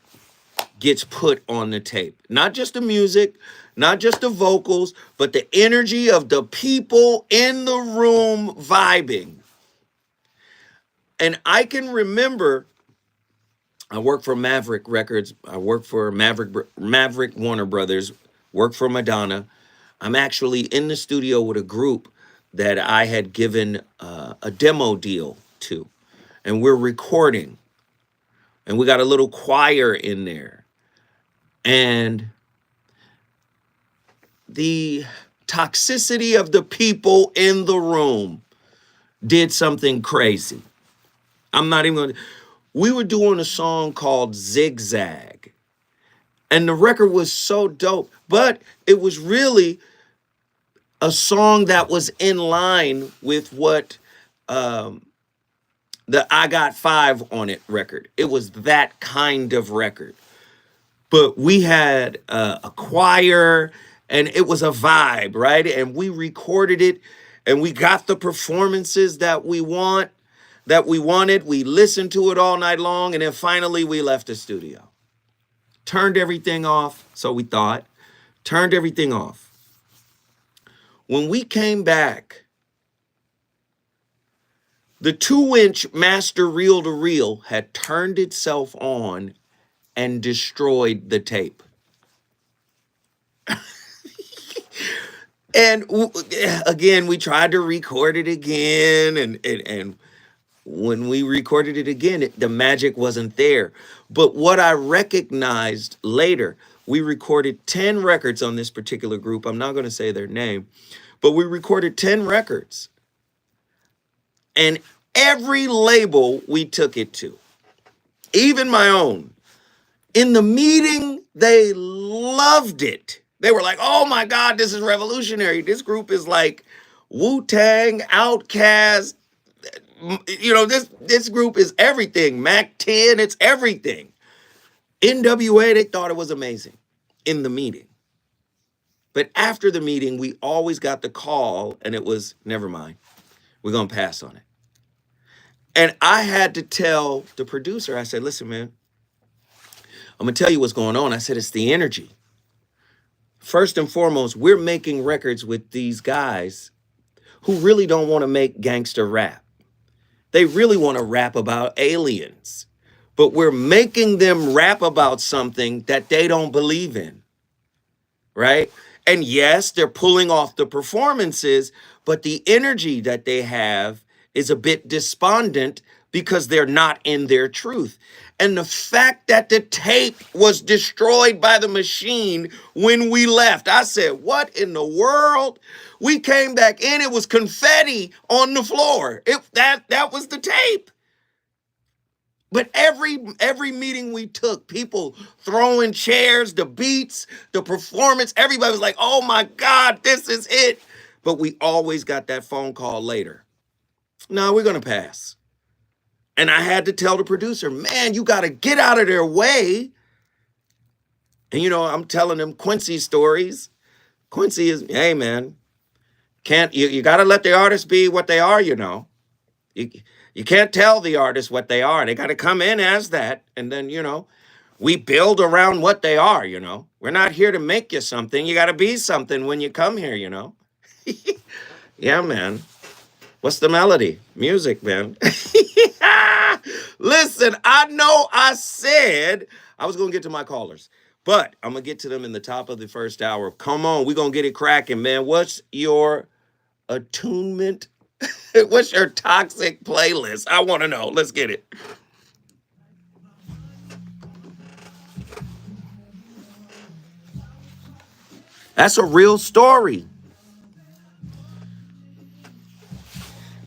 gets put on the tape. Not just the music, not just the vocals, but the energy of the people in the room vibing. And I can remember, I worked for Maverick Records. I worked for Maverick Warner Brothers, worked for Madonna. I'm actually in the studio with a group that I had given a demo deal to. And we're recording. And we got a little choir in there. And the toxicity of the people in the room did something crazy. I'm not even going to. We were doing a song called Zigzag. And the record was so dope. But it was really a song that was in line with what the I Got Five on It record. It was that kind of record. But we had a choir, and it was a vibe, right? And we recorded it, and we got the performances that we wanted. We listened to it all night long, and then finally we left the studio. Turned everything off, so we thought. Turned everything off. When we came back, the 2-inch master reel-to-reel had turned itself on and destroyed the tape. And again, we tried to record it again, and when we recorded it again, the magic wasn't there. But what I recognized later, we recorded 10 records on this particular group. I'm not going to say their name, but we recorded 10 records. And every label we took it to, even my own, in the meeting, they loved it. They were like, oh my God, this is revolutionary. This group is like Wu-Tang, Outkast. You know, this group is everything. Mac 10, it's everything. NWA, they thought it was amazing in the meeting. But after the meeting, we always got the call, and it was, never mind. We're going to pass on it. And I had to tell the producer, I said, listen, man, I'm going to tell you what's going on. I said, it's the energy. First and foremost, we're making records with these guys who really don't want to make gangster rap. They really want to rap about aliens. But we're making them rap about something that they don't believe in. Right? And yes, they're pulling off the performances, but the energy that they have is a bit despondent because they're not in their truth. And the fact that the tape was destroyed by the machine when we left, I said, what in the world? We came back in, it was confetti on the floor. That was the tape. But every meeting we took, people throwing chairs, the beats, the performance, everybody was like, oh my God, this is it. But we always got that phone call later. No, we're going to pass. And I had to tell the producer, man, you got to get out of their way. And, you know, I'm telling them Quincy stories. Quincy is, hey, man, you got to let the artists be what they are, you know. You can't tell the artists what they are. They got to come in as that. And then, you know, we build around what they are, you know. We're not here to make you something. You got to be something when you come here, you know. Yeah, man. What's the melody? Music, man. Listen, I know I said I was going to get to my callers, but I'm going to get to them in the top of the first hour. Come on, we're going to get it cracking, man. What's your attunement? What's your toxic playlist? I want to know. Let's get it. That's a real story.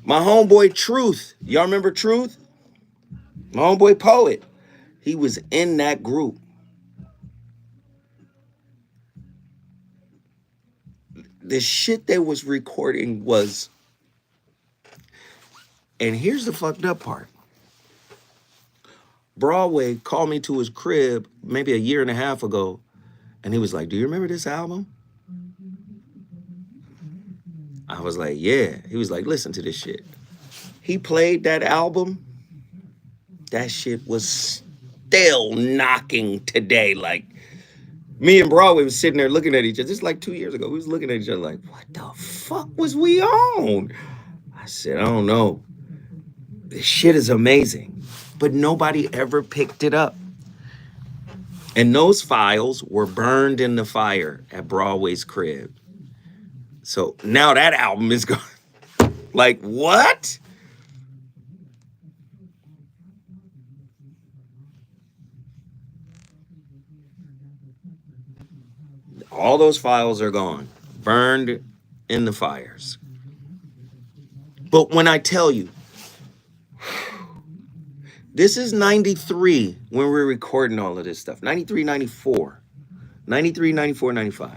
My homeboy Truth. Y'all remember Truth? My homeboy Poet. He was in that group. The shit they was recording was... And here's the fucked up part. Broadway called me to his crib maybe a year and a half ago, and he was like, do you remember this album? I was like, yeah. He was like, listen to this shit. he played that album, that shit was still knocking today. Like, me and Broadway was sitting there looking at each other. This is like 2 years ago. We was looking at each other like, what the fuck was we on? I said, I don't know. This shit is amazing. But nobody ever picked it up. And those files were burned in the fire at Broadway's crib. So now that album is gone. Like, what? All those files are gone, burned in the fires. But when I tell you, this is 93 when we're recording all of this stuff. 93, 94. 93, 94, 95.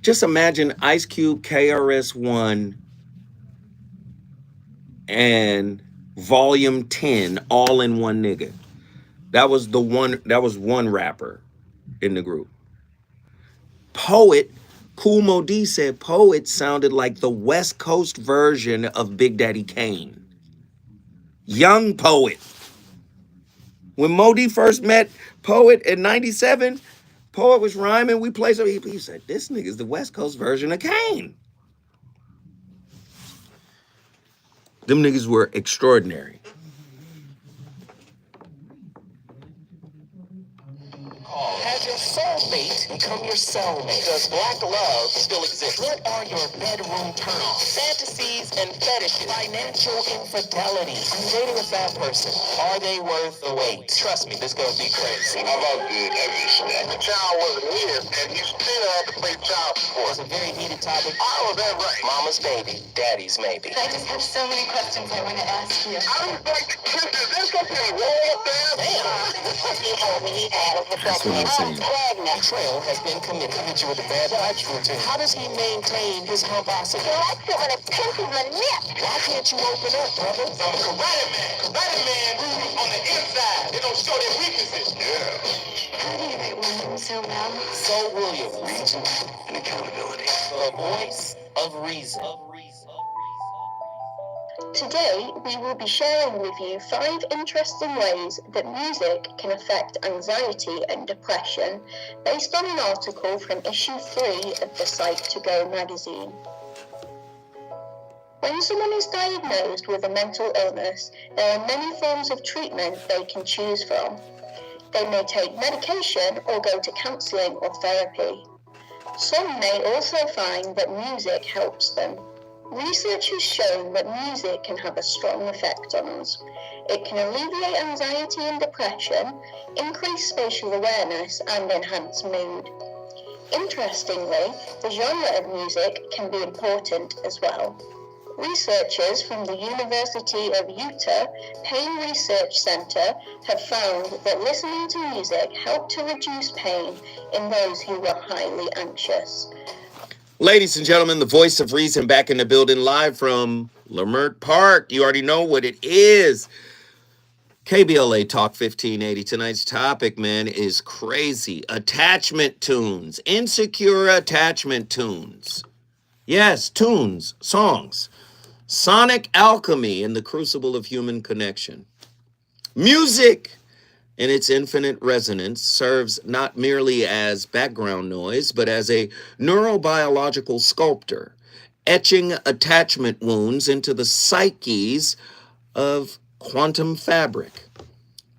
Just imagine Ice Cube, KRS-One, and Volume 10 all in one nigga. That was one rapper in the group. Poet, Kool Moe Dee said Poet sounded like the West Coast version of Big Daddy Kane. Young Poet. When Moe Dee first met Poet in 97, Poet was rhyming. We played something. He said, this nigga's the West Coast version of Kane. Them niggas were extraordinary. Has your soulmate become your cellmate? Does black love still exist? What are your bedroom turn-offs? Fantasies and fetishes? Financial infidelity? Are you dating a fat person? Are they worth the wait? Trust me, this gonna be crazy. How about the heavy snack? The child wasn't his, and he still had to pay child support. It's a very heated topic. Oh, that right. Mama's baby, daddy's maybe. I just have so many questions I want to ask you. I don't like the kids. Is there something wrong with them? That's what I'm saying. Betrayal has been committed. He hit you with a bad touch routine. How does he maintain his pomposity? He likes it when it pinches my nip. Why can't you open up, brother? I'm a karate man on the inside. They don't show their weaknesses. Yeah. How do you write women so well? So Williams. Reason and accountability. The voice of reason. Today, we will be sharing with you 5 interesting ways that music can affect anxiety and depression, based on an article from issue 3 of the Psych2Go magazine. When someone is diagnosed with a mental illness, there are many forms of treatment they can choose from. They may take medication or go to counselling or therapy. Some may also find that music helps them. Research has shown that music can have a strong effect on us. It can alleviate anxiety and depression, increase spatial awareness, and enhance mood. Interestingly, the genre of music can be important as well. Researchers from the University of Utah Pain Research Center have found that listening to music helped to reduce pain in those who were highly anxious. Ladies and gentlemen, the voice of reason back in the building live from Leimert Park. You already know what it is. KBLA Talk 1580. Tonight's topic, man, is crazy. Attachment tunes. Insecure attachment tunes. Yes, tunes, songs. Sonic alchemy in the crucible of human connection. Music, in its infinite resonance, serves not merely as background noise, but as a neurobiological sculptor, etching attachment wounds into the psyches of quantum fabric.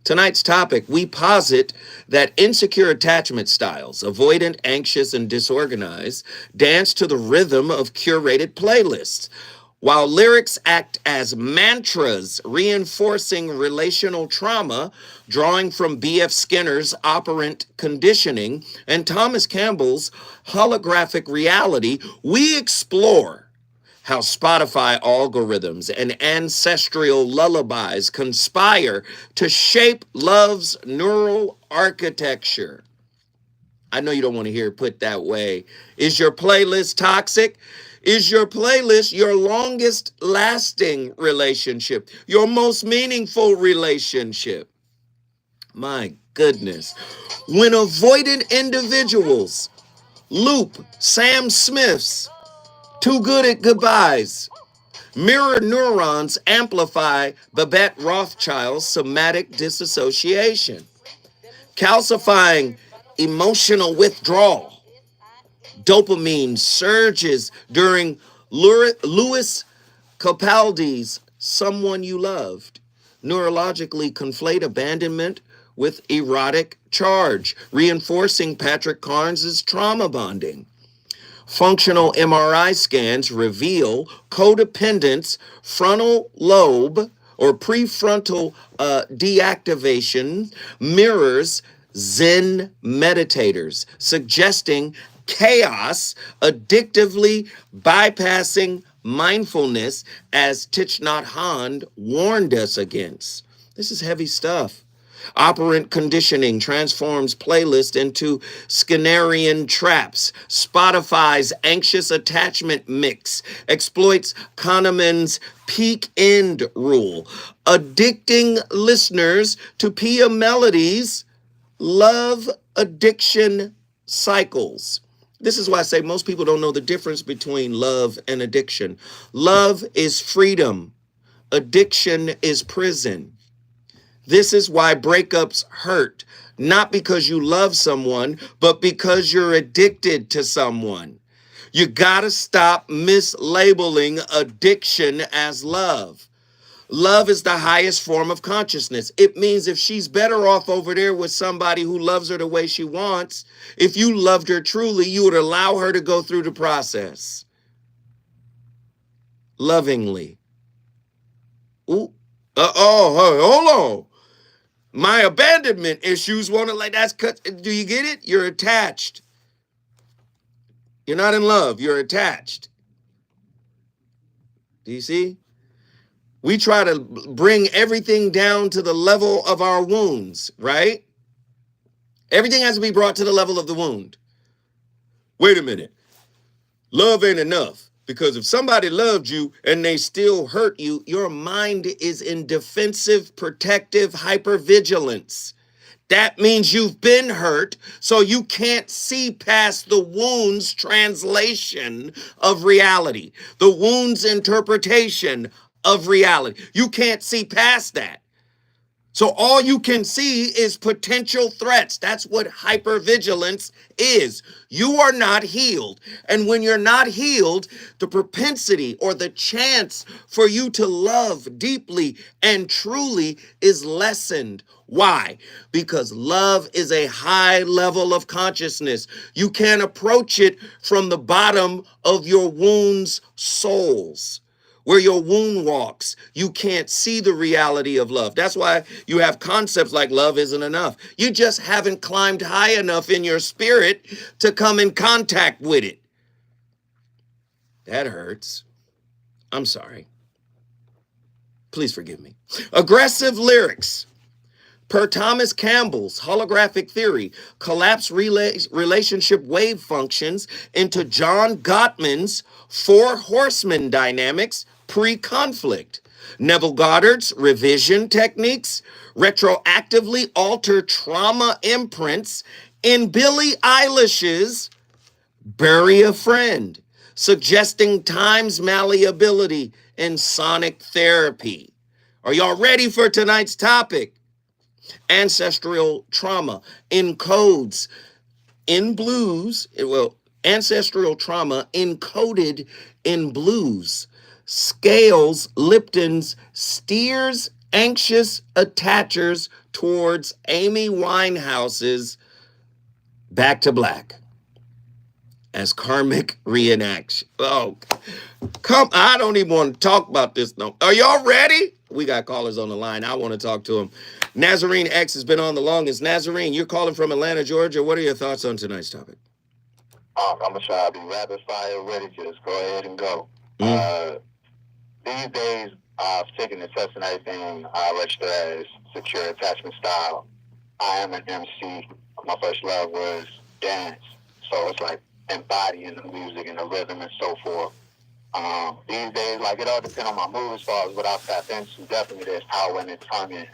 Tonight's topic, we posit that insecure attachment styles, avoidant, anxious, and disorganized, dance to the rhythm of curated playlists, while lyrics act as mantras reinforcing relational trauma, drawing from B.F. Skinner's operant conditioning and Thomas Campbell's holographic reality. We explore how Spotify algorithms and ancestral lullabies conspire to shape love's neural architecture. I know you don't want to hear it put that way. Is your playlist toxic? Is your playlist your longest lasting relationship? Your most meaningful relationship? My goodness. When avoidant individuals loop Sam Smith's Too Good at Goodbyes Mirror neurons amplify Babette Rothschild's somatic disassociation, calcifying emotional withdrawal. Dopamine surges during Louis Capaldi's Someone You Loved. Neurologically conflate abandonment with erotic charge, reinforcing Patrick Carnes' trauma bonding. Functional MRI scans reveal codependence, frontal lobe or prefrontal deactivation mirrors Zen meditators, suggesting chaos addictively bypassing mindfulness, as Thich Nhat Hanh warned us against. This is heavy stuff. Operant conditioning transforms playlist into Skinnerian traps. Spotify's anxious attachment mix exploits Kahneman's peak end rule, addicting listeners to Pia Melody's love addiction cycles. This is why I say most people don't know the difference between love and addiction. Love is freedom. Addiction is prison. This is why breakups hurt, not because you love someone, but because you're addicted to someone. You gotta stop mislabeling addiction as love. Love is the highest form of consciousness. It means if she's better off over there with somebody who loves her the way she wants, if you loved her truly, you would allow her to go through the process lovingly. Ooh, hold on. My abandonment issues want to do you get it? You're attached. You're not in love. You're attached. Do you see? We try to bring everything down to the level of our wounds, right? Everything has to be brought to the level of the wound. Wait a minute. Love ain't enough. Because if somebody loved you and they still hurt you, your mind is in defensive, protective hypervigilance. That means you've been hurt, so you can't see past the wound's translation of reality, the wound's interpretation of reality. You can't see past that. So all you can see is potential threats. That's what hypervigilance is. You are not healed. And when you're not healed, the propensity or the chance for you to love deeply and truly is lessened. Why? Because love is a high level of consciousness. You can't approach it from the bottom of your wound's souls. Where your wound walks, you can't see the reality of love. That's why you have concepts like love isn't enough. You just haven't climbed high enough in your spirit to come in contact with it. That hurts. I'm sorry. Please forgive me. Aggressive lyrics. Per Thomas Campbell's holographic theory, collapse relationship wave functions into John Gottman's four horsemen dynamics pre-conflict. Neville Goddard's revision techniques retroactively alter trauma imprints in Billie Eilish's Bury a Friend, suggesting time's malleability in sonic therapy. Are y'all ready for tonight's topic? Ancestral trauma encodes in blues. Ancestral trauma encoded in blues. Scales Lipton's steers anxious attachers towards Amy Winehouse's Back to Black as karmic reenaction. Oh, I don't even want to talk about this. No. Are y'all ready? We got callers on the line. I want to talk to them. Nazarene X has been on the longest. Nazarene, you're calling from Atlanta, Georgia. What are your thoughts on tonight's topic? I'm going to try to be rapid fire ready. Just go ahead and go. These days, I've taken the test and everything. I registered as secure attachment style. I am an MC. My first love was dance. So it's like embodying the music and the rhythm and so forth. These days, like, it all depends on my mood as far as what I tap into. Definitely there's power in it, timing,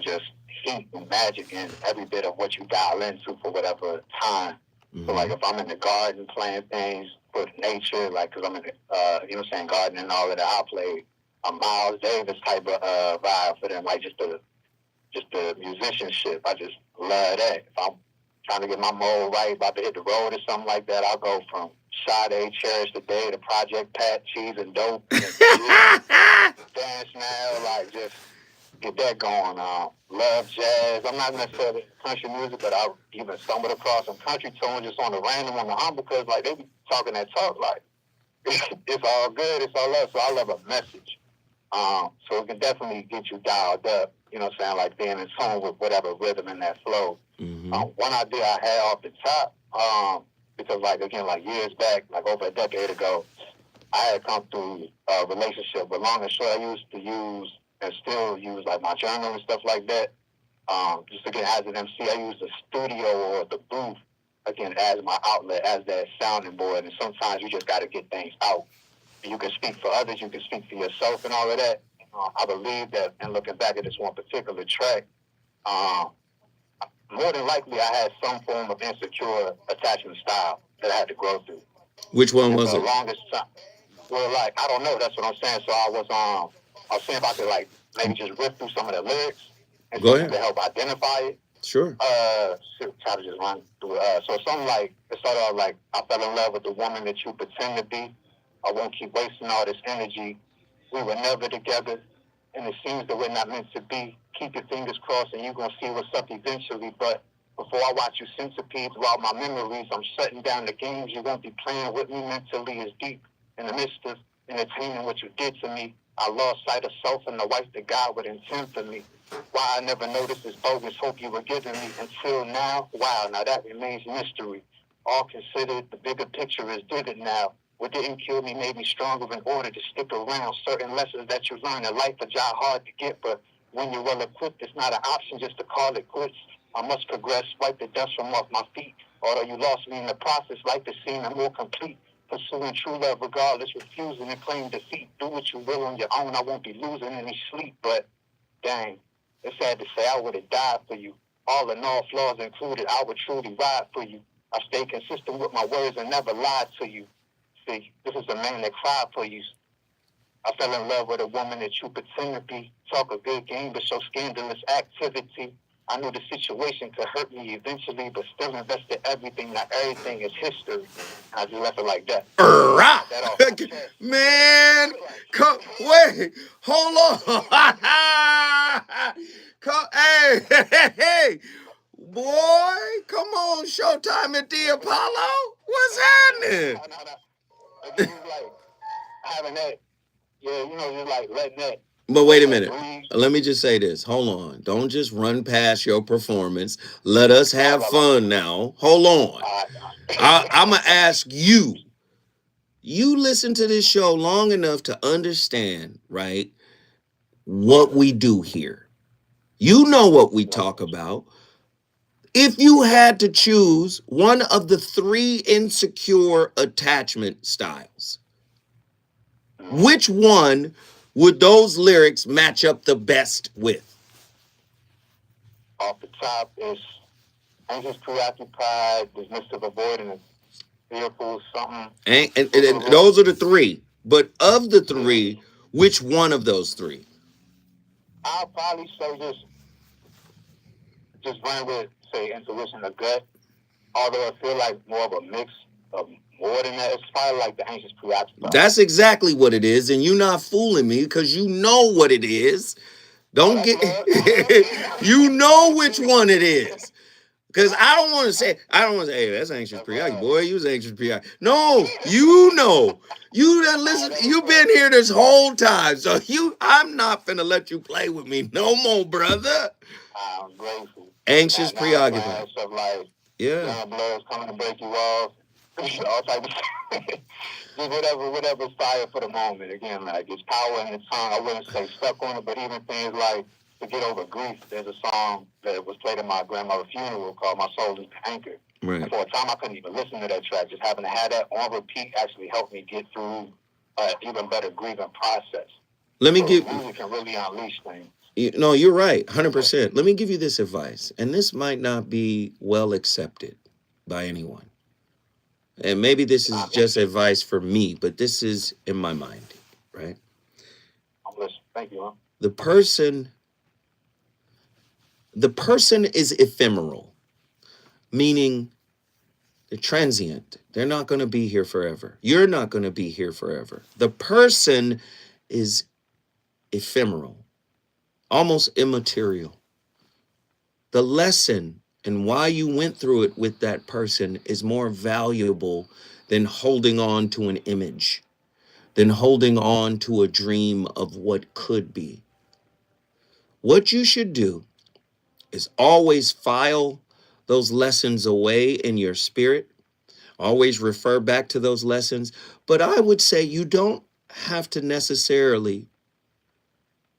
just heat and magic in every bit of what you dial into for whatever time. So, like, if I'm in the garden playing things, with nature, like, because I'm in, you know what I'm saying, gardening and all of that. I'll play a Miles Davis type of vibe for them, like just the musicianship. I just love that. If I'm trying to get my mode right, about to hit the road or something like that, I'll go from Sade, Cherish the Day, to Project Pat, Cheese and Dope, and Dance Now, like just get that going on. Love jazz. I'm not necessarily country music, but I even stumbled across some country tunes just on the random on the hum because like they be talking that talk like it's all good, it's all love. So I love a message. So it can definitely get you dialed up, you know what I'm saying, like being in tune with whatever rhythm and that flow. Mm-hmm. One idea I had off the top, because like again, like years back, like over a decade ago, I had come through a relationship, but long and short, I used to use and still use like my journal and stuff like that. Just again, as an MC, I use the studio or the booth again as my outlet, as that sounding board. And sometimes you just got to get things out. You can speak for others, you can speak for yourself, and all of that. I believe that, and looking back at this one particular track, more than likely, I had some form of insecure attachment style that I had to grow through. Which one and was for it? The longest time. Well, like I don't know. That's what I'm saying. So I was seeing if I could like maybe just rip through some of the lyrics and Go see ahead. to help identify it. Sure. Try to just run through it. So something like it started out like I fell in love with the woman that you pretend to be. I won't keep wasting all this energy. We were never together, and it seems that we're not meant to be. Keep your fingers crossed, and you're gonna see what's up eventually. But before I watch you centipede throughout my memories, I'm shutting down the games you won't be playing with me. Mentally is deep in the midst of entertaining what you did to me. I lost sight of self and the wife that God would intend for me. Why I never noticed this bogus hope you were giving me until now. Wow, now that remains mystery. All considered, the bigger picture is vivid now. What didn't kill me made me stronger in order to stick around. Certain lessons that you learn in life are job hard to get, but when you're well equipped, it's not an option just to call it quits. I must progress, wipe the dust from off my feet. Although you lost me in the process, life is seen and more complete. Pursuing true love regardless, refusing to claim defeat. Do what you will on your own, I won't be losing any sleep. But dang, it's sad to say I would have died for you. All in all, flaws included, I would truly ride for you. I stay consistent with my words and never lied to you. See, this is a man that cried for you. I fell in love with a woman that you pretend to be. Talk a good game, but show scandalous activity. I knew the situation could hurt me eventually, but still invested everything. Now everything is history. I just left it like that. Man, wait, hold on. Hey, boy, come on, Showtime at the Apollo. What's happening? Like having that, yeah, you know, just like letting that. But wait a minute. Let me just say this. Hold on. Don't just run past your performance. Let us have fun now. Hold on. I'm going to ask you. You listen to this show long enough to understand, right, what we do here. You know what we talk about. If you had to choose one of the 3 insecure attachment styles, which one would those lyrics match up the best with? Off the top is anxious, preoccupied, dismissive, avoidant, fearful, something. And those are the 3. But of the 3, which one of those 3? I'll probably say just run with, say, intuition or gut. Although I feel like more of a mix of more than that. It's probably like the anxious, preoccupied. That's exactly what it is, and you're not fooling me because you know what it is. Don't get you know which one it is. Because I don't want to say, hey, that's anxious preoccupied. Boy, you was anxious preoccupied. No, you know. You done listen, you've been here this whole time. So I'm not finna let you play with me no more, brother. I'm grateful. Anxious preoccupied. Stuff like blood's coming to break you off. All type of stuff. Just whatever's fire for the moment. Again, like it's power in the tongue. I wouldn't say stuck on it, but even things like to get over grief. There's a song that was played at my grandmother's funeral called "My Soul Is the Anchor." Right. And for a time, I couldn't even listen to that track. Just having to have that on repeat actually helped me get through even better grieving process. Music can really unleash things. No, you're right, 100%. Let me give you this advice, and this might not be well accepted by anyone. And maybe this is just advice for me, but this is in my mind, right? Thank you, huh? The person is ephemeral, meaning they're transient. They're not going to be here forever. You're not going to be here forever. The person is ephemeral, almost immaterial. The lesson and why you went through it with that person is more valuable than holding on to an image, than holding on to a dream of what could be. What you should do is always file those lessons away in your spirit, always refer back to those lessons. But I would say you don't have to necessarily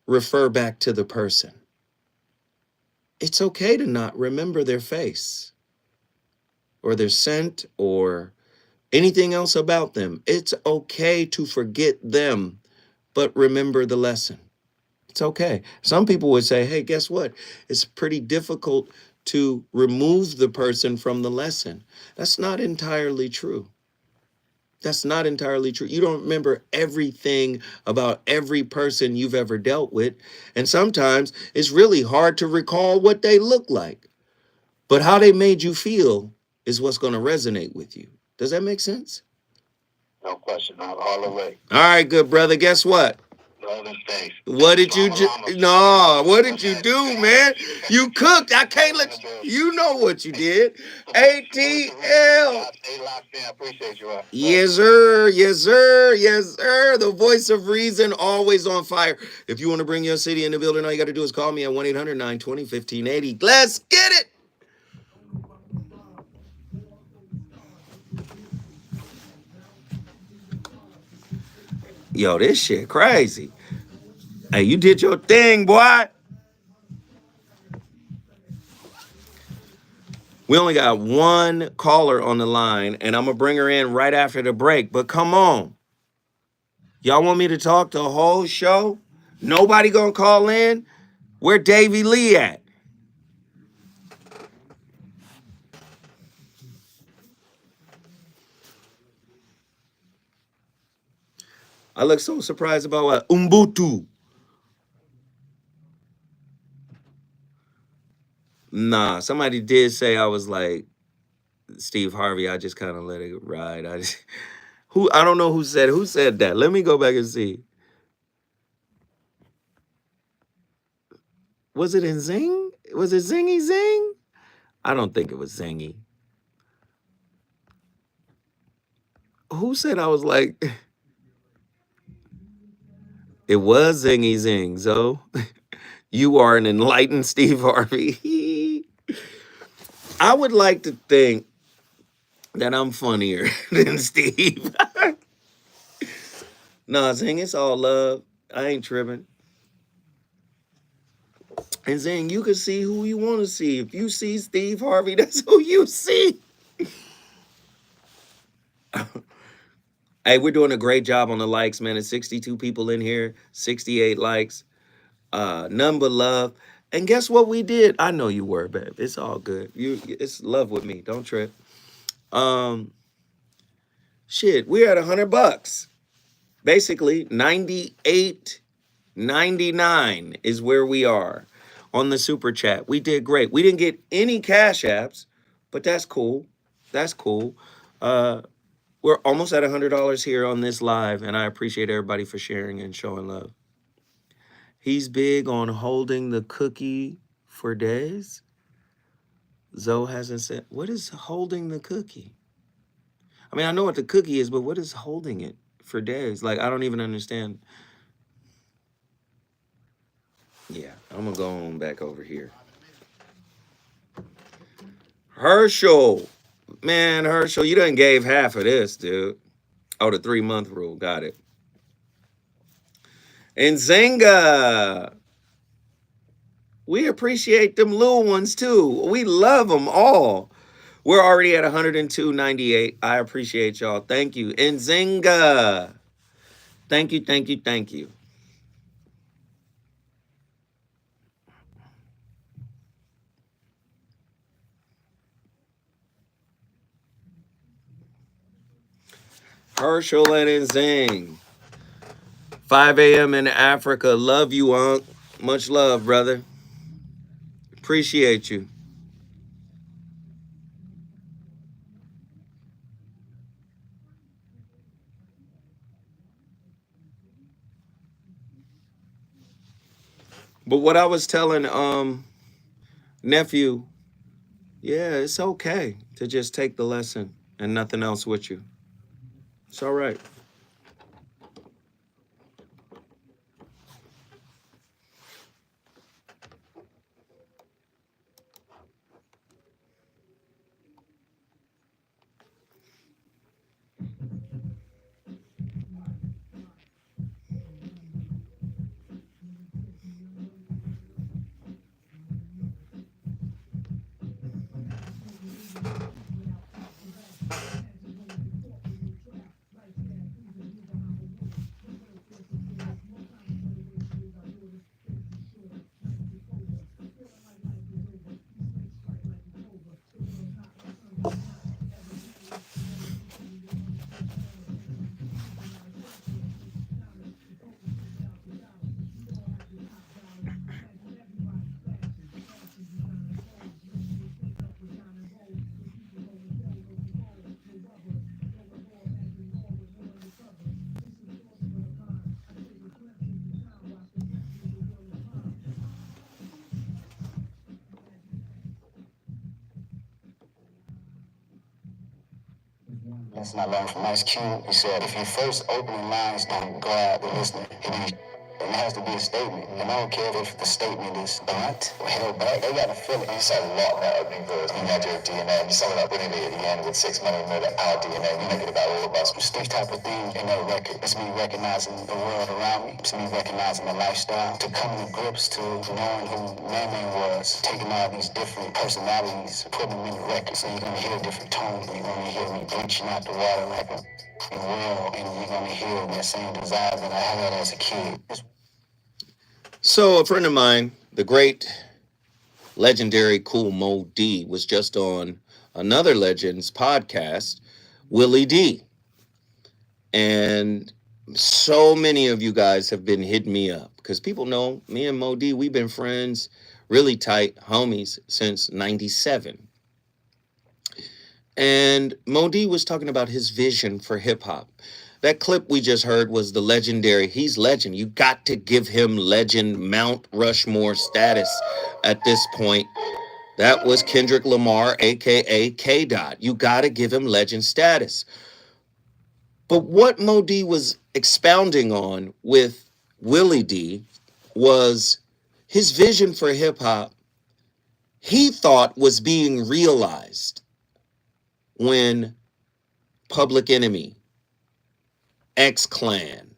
refer back to the person. It's okay to not remember their face or their scent or anything else about them. It's okay to forget them, but remember the lesson. It's okay. Some people would say, hey, guess what? It's pretty difficult to remove the person from the lesson. That's not entirely true. That's not entirely true. You don't remember everything about every person you've ever dealt with. And sometimes it's really hard to recall what they look like. But how they made you feel is what's going to resonate with you. Does that make sense? No question, all the way. All right, good brother. Guess what? What did you do? No, what did you do, man? You cooked. I can't let you know what you did. ATL. Appreciate you. Yes, sir. Yes, sir. Yes, sir. The voice of reason, always on fire. If you want to bring your city in the building, all you got to do is call me at 1-800-920-1580. Let's get it. Yo, this shit crazy. Hey, you did your thing, boy. We only got one caller on the line, and I'm going to bring her in right after the break. But come on. Y'all want me to talk the whole show? Nobody going to call in? Where Davy Lee at? I look so surprised about what? Ubuntu. Nah, somebody did say I was like Steve Harvey. I just kind of let it ride. I don't know who said that. Let me go back and see. Was it in Zing? Was it Zingy Zing? I don't think it was Zingy. Who said I was like? It was Zingy Zing. So you are an enlightened Steve Harvey. I would like to think that I'm funnier than Steve. Nah, Zing, it's all love. I ain't tripping. And Zing, you can see who you want to see. If you see Steve Harvey, that's who you see. Hey, we're doing a great job on the likes, man. It's 62 people in here, 68 likes, none but love. And guess what we did? I know you were, babe. It's all good. It's love with me. Don't trip. Shit, we're at $100. Basically, 98.99 is where we are on the super chat. We did great. We didn't get any cash apps, but that's cool. That's cool. We're almost at $100 here on this live, and I appreciate everybody for sharing and showing love. He's big on holding the cookie for days. Zoe hasn't said, what is holding the cookie? I mean, I know what the cookie is, but what is holding it for days? Like, I don't even understand. Yeah, I'm going to go on back over here. Herschel. Man, Herschel, you done gave half of this, dude. Oh, the 3-month rule. Got it. And Zenga. We appreciate them little ones, too. We love them all. We're already at 102.98. I appreciate y'all. Thank you. And Zenga. Thank you, thank you, thank you. Herschel and Zing. 5 a.m. in Africa. Love you, Unc. Much love, brother. Appreciate you. But what I was telling nephew, yeah, it's okay to just take the lesson and nothing else with you. It's all right. Lesson I learned from Ice Cube, he said, if your first opening lines don't go out the listener, it has to be a statement. And I don't care if the statement is blunt or held back, they gotta feel it. You said a lot now because you had your DNA, and you sum it up really at the end with 6 millimeter our DNA. We make it about all of us. It's these type of things in that record. It's me recognizing the world around me. It's me recognizing the lifestyle. To come to grips to knowing who Man was, taking all these different personalities, putting them in the record. So you're gonna hear a different tone. You're gonna hear me bleaching out the water like a well, and you're gonna hear that same desire that I had as a kid. So a friend of mine, the great legendary Cool Mo D, was just on another Legends podcast, Willie D. And so many of you guys have been hitting me up because people know me and Mo D, we've been friends, really tight homies since 97. And Mo D was talking about his vision for hip hop. That clip we just heard was the legendary, he's legend. You got to give him legend Mount Rushmore status at this point. That was Kendrick Lamar, aka K. Dot. You got to give him legend status. But what Mo D was expounding on with Willie D was his vision for hip hop, he thought was being realized when Public Enemy, X-Clan,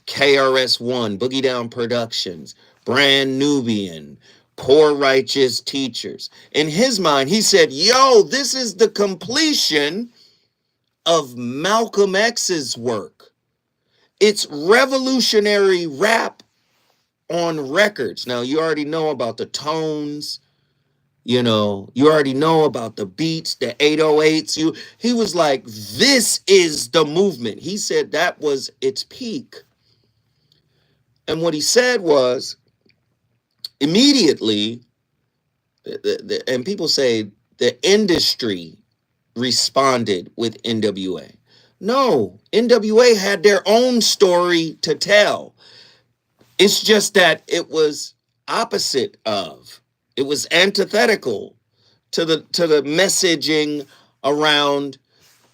KRS-One, Boogie Down Productions, Brand Nubian, Poor Righteous Teachers. In his mind, he said, yo, this is the completion of Malcolm X's work. It's revolutionary rap on records. Now, you already know about the tones. You know, you already know about the beats, the 808s. He was like, this is the movement. He said that was its peak. And what he said was, immediately, and people say the industry responded with NWA. No, NWA had their own story to tell. It's just that it was opposite of, it was antithetical to the messaging around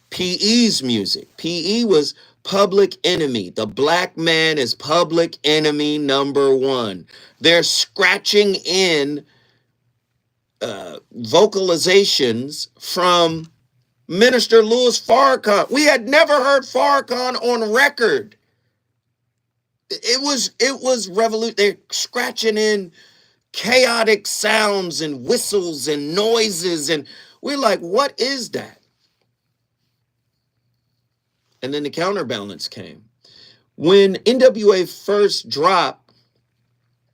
PE's music. PE was Public Enemy. The black man is Public Enemy number one. They're scratching in vocalizations from Minister Louis Farrakhan. We had never heard Farrakhan on record. It was revolution. They're scratching in chaotic sounds and whistles and noises, and we're like, what is that? And then the counterbalance came. When NWA first dropped,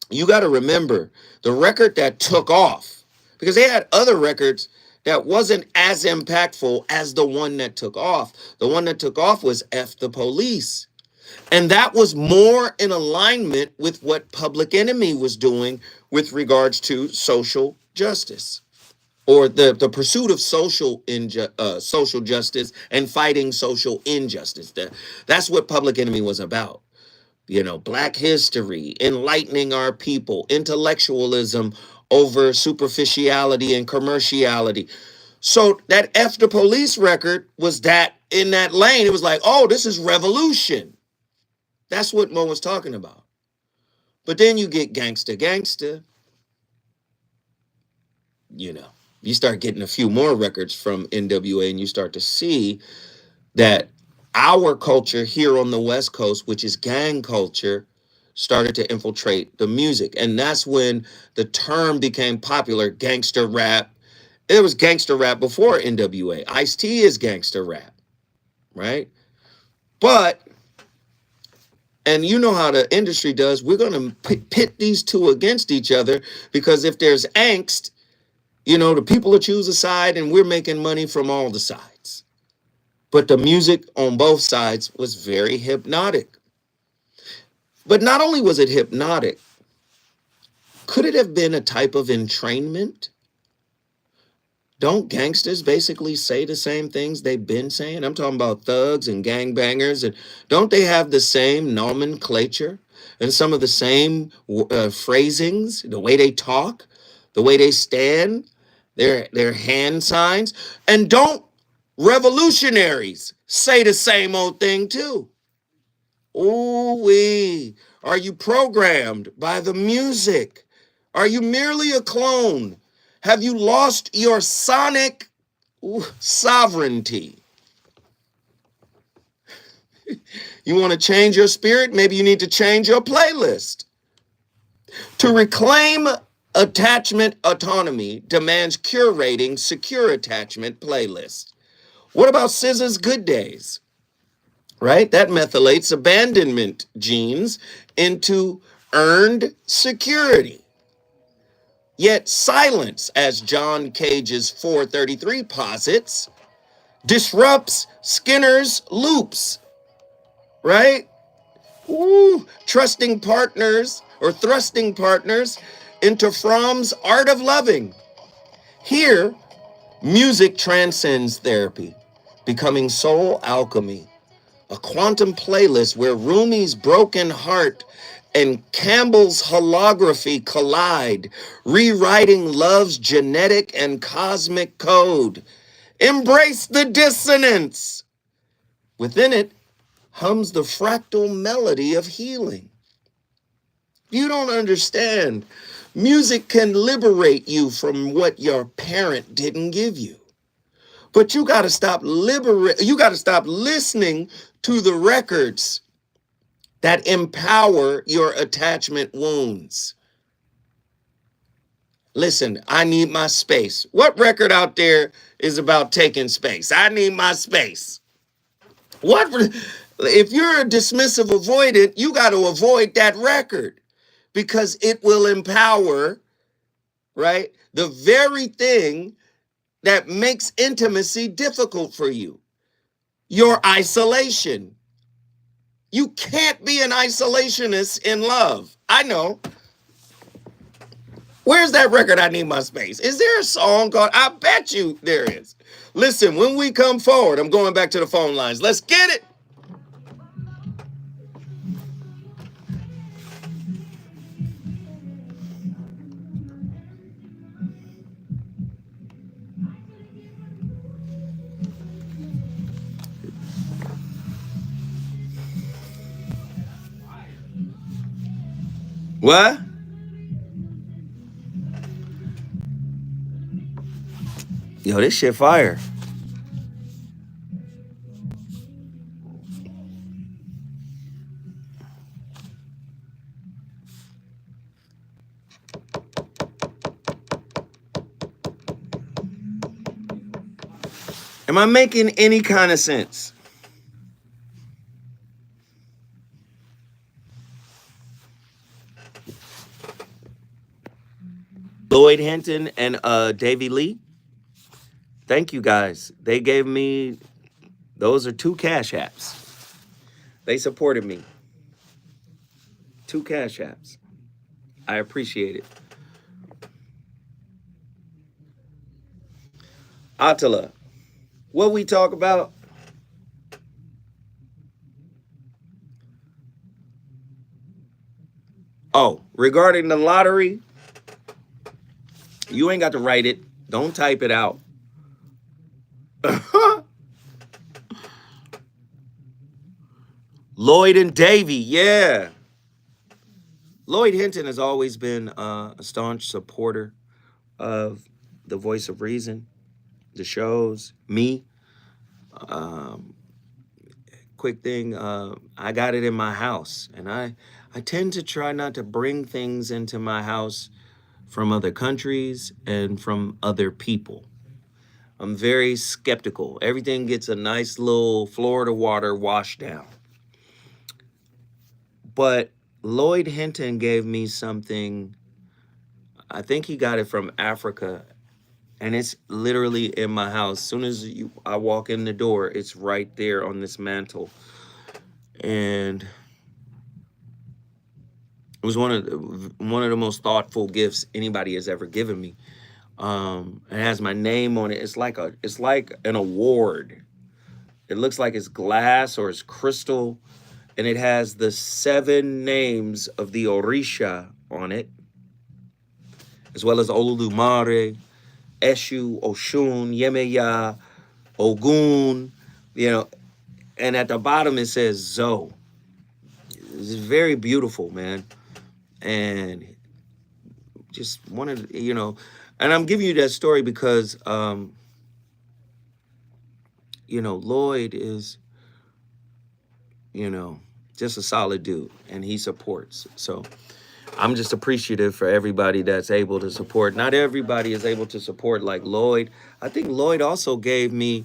you got to remember the record that took off, because they had other records that wasn't as impactful as the one that took off. The one that took off was F the Police. And that was more in alignment with what Public Enemy was doing with regards to social justice, or the pursuit of social justice and fighting social injustice. That's what Public Enemy was about. You know, Black history, enlightening our people, intellectualism over superficiality and commerciality. So that F the Police record was that in that lane. It was like, oh, this is revolution. That's what Mo was talking about. But then you get Gangsta Gangsta, you know. You start getting a few more records from NWA and you start to see that our culture here on the West Coast, which is gang culture, started to infiltrate the music. And that's when the term became popular, gangster rap. It was gangster rap before NWA. Ice-T is gangster rap, right? But, and you know how the industry does, we're going to pit these two against each other, because if there's angst, you know, the people will choose a side and we're making money from all the sides. But the music on both sides was very hypnotic. But not only was it hypnotic, could it have been a type of entrainment? Don't gangsters basically say the same things they've been saying? I'm talking about thugs and gangbangers. And don't they have the same nomenclature and some of the same phrasings, the way they talk, the way they stand, their hand signs? And don't revolutionaries say the same old thing too? Ooh-wee. Are you programmed by the music? Are you merely a clone? Have you lost your sonic sovereignty? You want to change your spirit? Maybe you need to change your playlist. To reclaim attachment autonomy demands curating secure attachment playlists. What about SZA's Good Days? Right? That methylates abandonment genes into earned security. Yet silence, as John Cage's 433 posits, disrupts Skinner's loops, right? Ooh, trusting partners or thrusting partners into Fromm's Art of Loving. Here, music transcends therapy, becoming soul alchemy, a quantum playlist where Rumi's broken heart and Campbell's holography collide, rewriting love's genetic and cosmic code. Embrace the dissonance. Within it hums the fractal melody of healing. You don't understand. Music can liberate you from what your parent didn't give you. But you got to stop listening to the records that empower your attachment wounds. Listen, I need my space. What record out there is about taking space? I need my space. What if you're a dismissive avoidant, you got to avoid that record, because it will empower, right, the very thing that makes intimacy difficult for you. Your isolation. You can't be an isolationist in love. I know. Where's that record, I Need My Space? Is there a song called? I bet you there is. Listen, when we come forward, I'm going back to the phone lines. Let's get it. What? Yo, this shit fire. Am I making any kind of sense? Lloyd Hinton and Davy Lee. thank you guys. They gave me, those are 2 cash apps. They supported me. 2 cash apps. I appreciate it. Attila, what we talk about? Oh, regarding the lottery, you ain't got to write it. Don't type it out. Lloyd and Davy, yeah. Lloyd Hinton has always been a staunch supporter of the Voice of Reason, the shows, me. Um, quick thing, I got it in my house, and I tend to try not to bring things into my house from other countries and from other people. I'm very skeptical. Everything gets a nice little Florida water wash down. But Lloyd Hinton gave me something, I think he got it from Africa, and it's literally in my house. As soon as I walk in the door, it's right there on this mantle. And it was one of the most thoughtful gifts anybody has ever given me. It has my name on it. It's like an award. It looks like it's glass or it's crystal, and it has the 7 names of the Orisha on it, as well as Oludumare, Eshu, Oshun, Yemeya, Ogun, and at the bottom it says Zo. It's very beautiful, man. And just wanted, and I'm giving you that story because, Lloyd is, just a solid dude, and he supports. So I'm just appreciative for everybody that's able to support. Not everybody is able to support like Lloyd. I think Lloyd also gave me,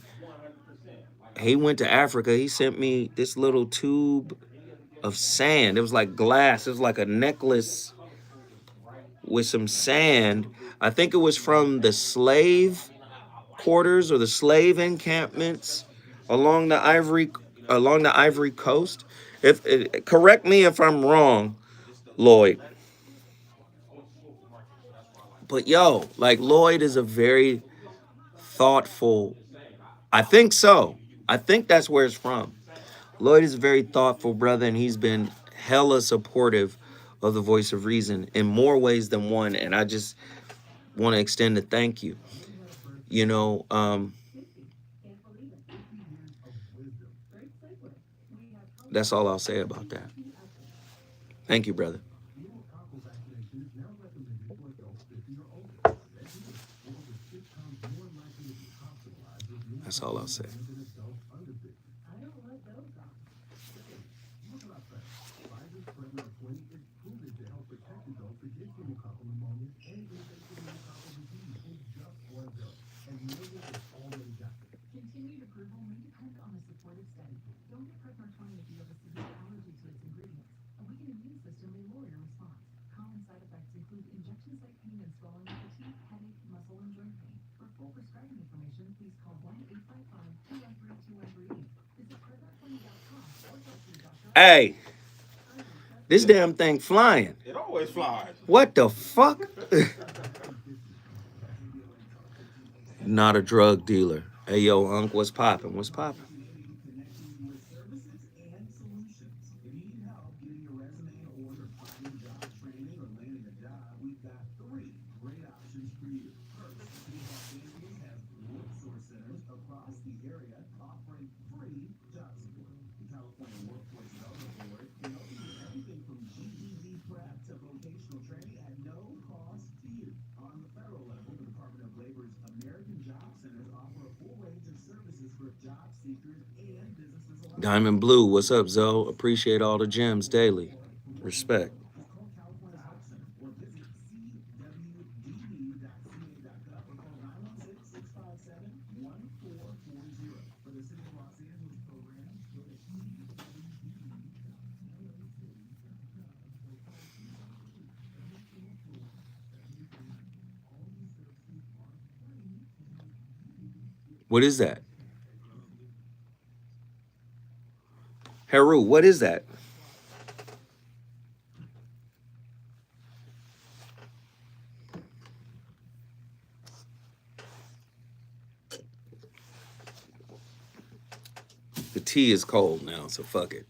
he went to Africa. He sent me this little tube of sand. It was like glass. It was like a necklace with some sand. I think it was from the slave quarters or the slave encampments along the Ivory Coast. Correct me if I'm wrong, Lloyd. But like Lloyd is a very thoughtful. I think so. I think that's where it's from. Lloyd is a very thoughtful brother, and he's been hella supportive of the Voice of Reason in more ways than one. And I just want to extend a thank you. That's all I'll say about that. Thank you, brother. That's all I'll say. Hey, this damn thing flying. It always flies. What the fuck? Not a drug dealer. Hey, yo, Unc, what's poppin'? What's poppin'? Diamond Blue, what's up, Zoe? Appreciate all the gems daily. Respect. What is that? Heru, what is that? The tea is cold now, so fuck it.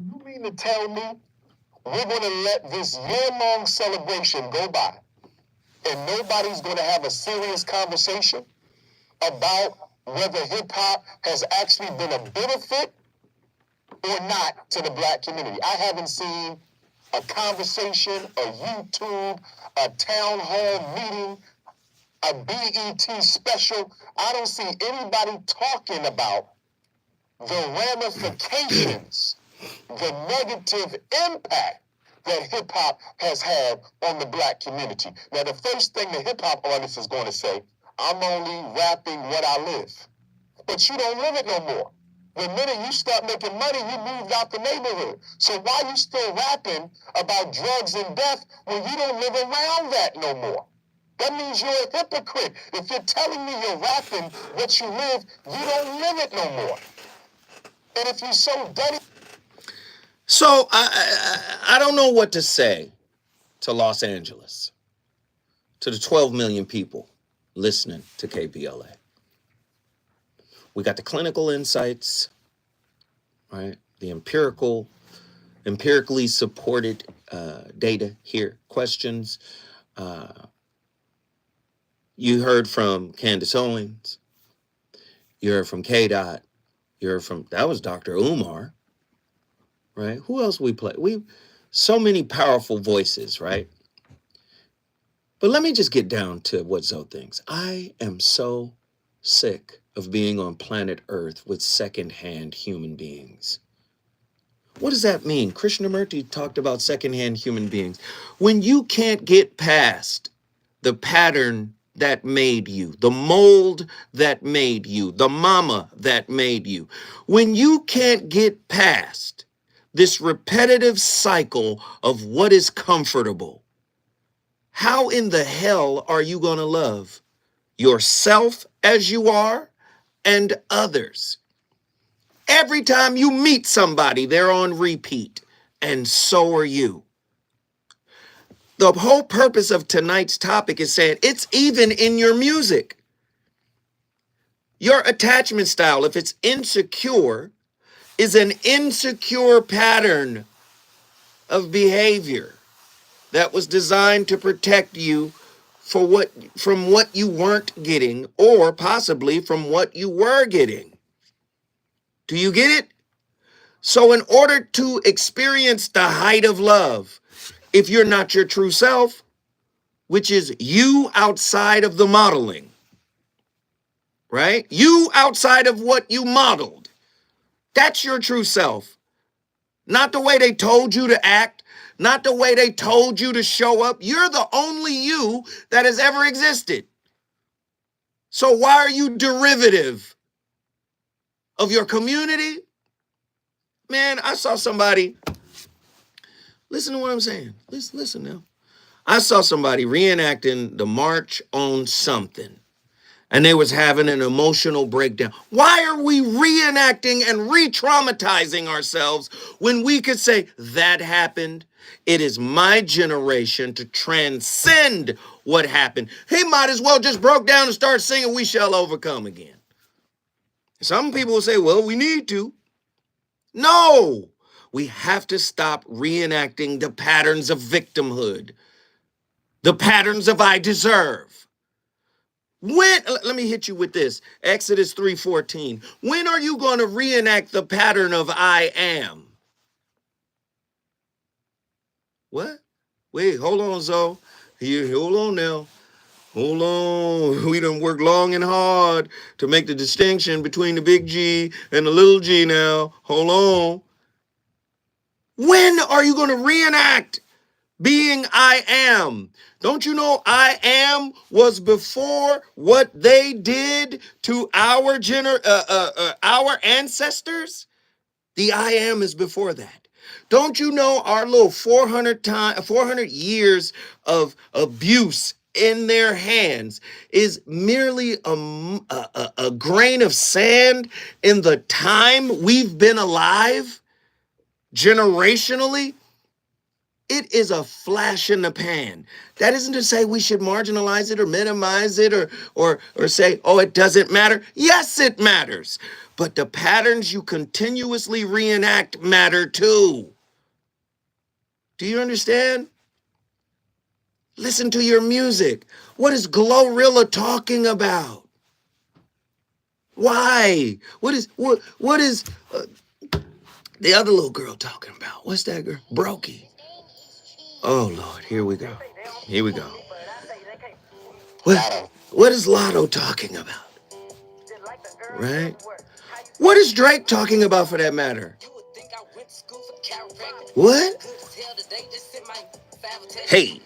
You mean to tell me we're going to let this year-long celebration go by and nobody's going to have a serious conversation about whether hip-hop has actually been a benefit or not to the black community? I haven't seen a conversation, a YouTube, a town hall meeting, a BET special. I don't see anybody talking about the ramifications, the negative impact that hip-hop has had on the black community. Now, the first thing the hip-hop artist is going to say, I'm only rapping what I live. But you don't live it no more. The minute you start making money, you moved out the neighborhood. So why are you still rapping about drugs and death when you don't live around that no more? That means you're a hypocrite. If you're telling me you're rapping what you live, you don't live it no more. And if you're so done. So I don't know what to say to Los Angeles, to the 12 million people listening to KPLA. We got the clinical insights, right? The empirically supported data here. Questions. You heard from Candace Owens. You heard from KDOT. You heard from, that was Dr. Umar, right? Who else we play? So many powerful voices, right? But let me just get down to what Zoe thinks. I am so sick of being on planet Earth with secondhand human beings. What does that mean? Krishnamurti talked about secondhand human beings. When you can't get past the pattern that made you, the mold that made you, the mama that made you, when you can't get past this repetitive cycle of what is comfortable, how in the hell are you going to love yourself as you are and others? Every time you meet somebody, they're on repeat, and so are you. The whole purpose of tonight's topic is saying it's even in your music. Your attachment style, if it's insecure, is an insecure pattern of behavior that was designed to protect you from what you weren't getting, or possibly from what you were getting. Do you get it? So in order to experience the height of love, if you're not your true self, which is you outside of the modeling, right? You outside of what you modeled, that's your true self. not the way they told you to act, not the way they told you to show up. You're the only you that has ever existed. So why are you derivative of your community? Man, I saw somebody, listen to what I'm saying. Listen now. I saw somebody reenacting the March on something, and they was having an emotional breakdown. Why are we reenacting and re-traumatizing ourselves when we could say, that happened? It is my generation to transcend what happened. He might as well just broke down and start singing We Shall Overcome again. Some people will say, well, we need to. No, we have to stop reenacting the patterns of victimhood, the patterns of I deserve. Let me hit you with this. Exodus 3:14. When are you going to reenact the pattern of I am? What? Wait, hold on, Zoe. Here, hold on now. Hold on. We done worked long and hard to make the distinction between the big G and the little g now. Hold on. When are you going to reenact being I am? Don't you know I am was before what they did to our our ancestors? The I am is before that. Don't you know our little 400 years of abuse in their hands is merely a grain of sand in the time we've been alive generationally? It is a flash in the pan. That isn't to say we should marginalize it or minimize it or say, oh, it doesn't matter. Yes, it matters. But the patterns you continuously reenact matter too. Do you understand? Listen to your music. What is Glorilla talking about? Why? What is the other little girl talking about? What's that girl? Brokey. Oh, Lord, here we go. Here we go. What is Lotto talking about? Right? What is Drake talking about for that matter? What? Hey.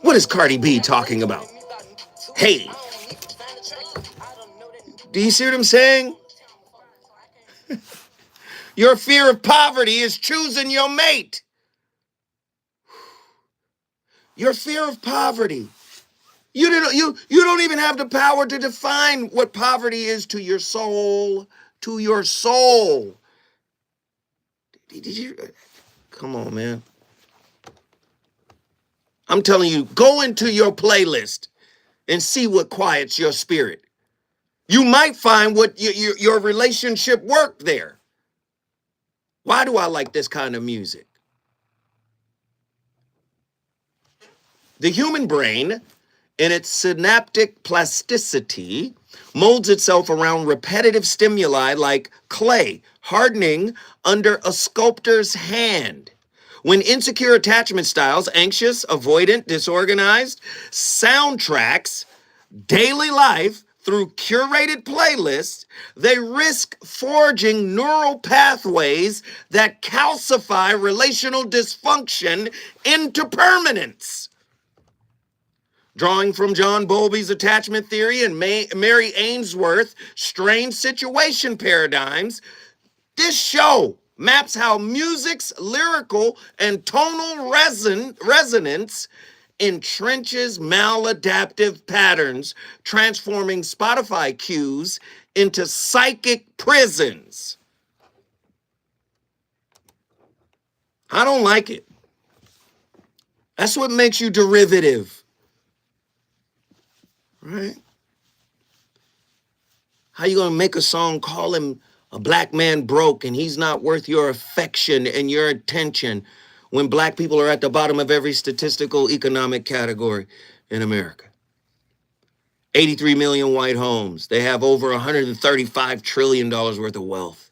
What is Cardi B talking about? Hey. Do you see what I'm saying? Your fear of poverty is choosing your mate. Your fear of poverty. You don't even have the power to define what poverty is to your soul. To your soul. Did you? Come on, man. I'm telling you, go into your playlist and see what quiets your spirit. You might find what your relationship worked there. Why do I like this kind of music? The human brain, in its synaptic plasticity, molds itself around repetitive stimuli like clay, hardening under a sculptor's hand. When insecure attachment styles, anxious, avoidant, disorganized, soundtracks daily life through curated playlists, they risk forging neural pathways that calcify relational dysfunction into permanence. Drawing from John Bowlby's attachment theory and Mary Ainsworth's strange situation paradigms, this show maps how music's lyrical and tonal resonance entrenches maladaptive patterns, transforming Spotify cues into psychic prisons. I don't like it. That's what makes you derivative. Right? How you gonna make a song, call him a black man broke and he's not worth your affection and your attention when black people are at the bottom of every statistical economic category in America? 83 million white homes. They have over $135 trillion worth of wealth.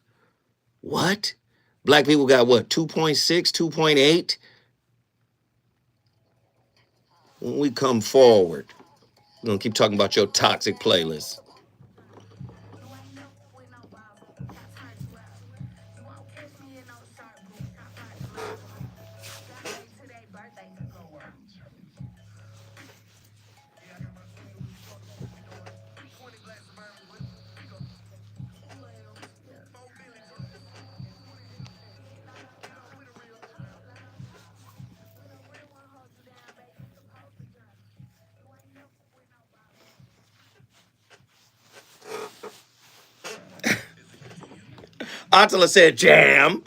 What? Black people got what, 2.6, 2.8? When we come forward, we're gonna keep talking about your toxic playlist. Attila said jam.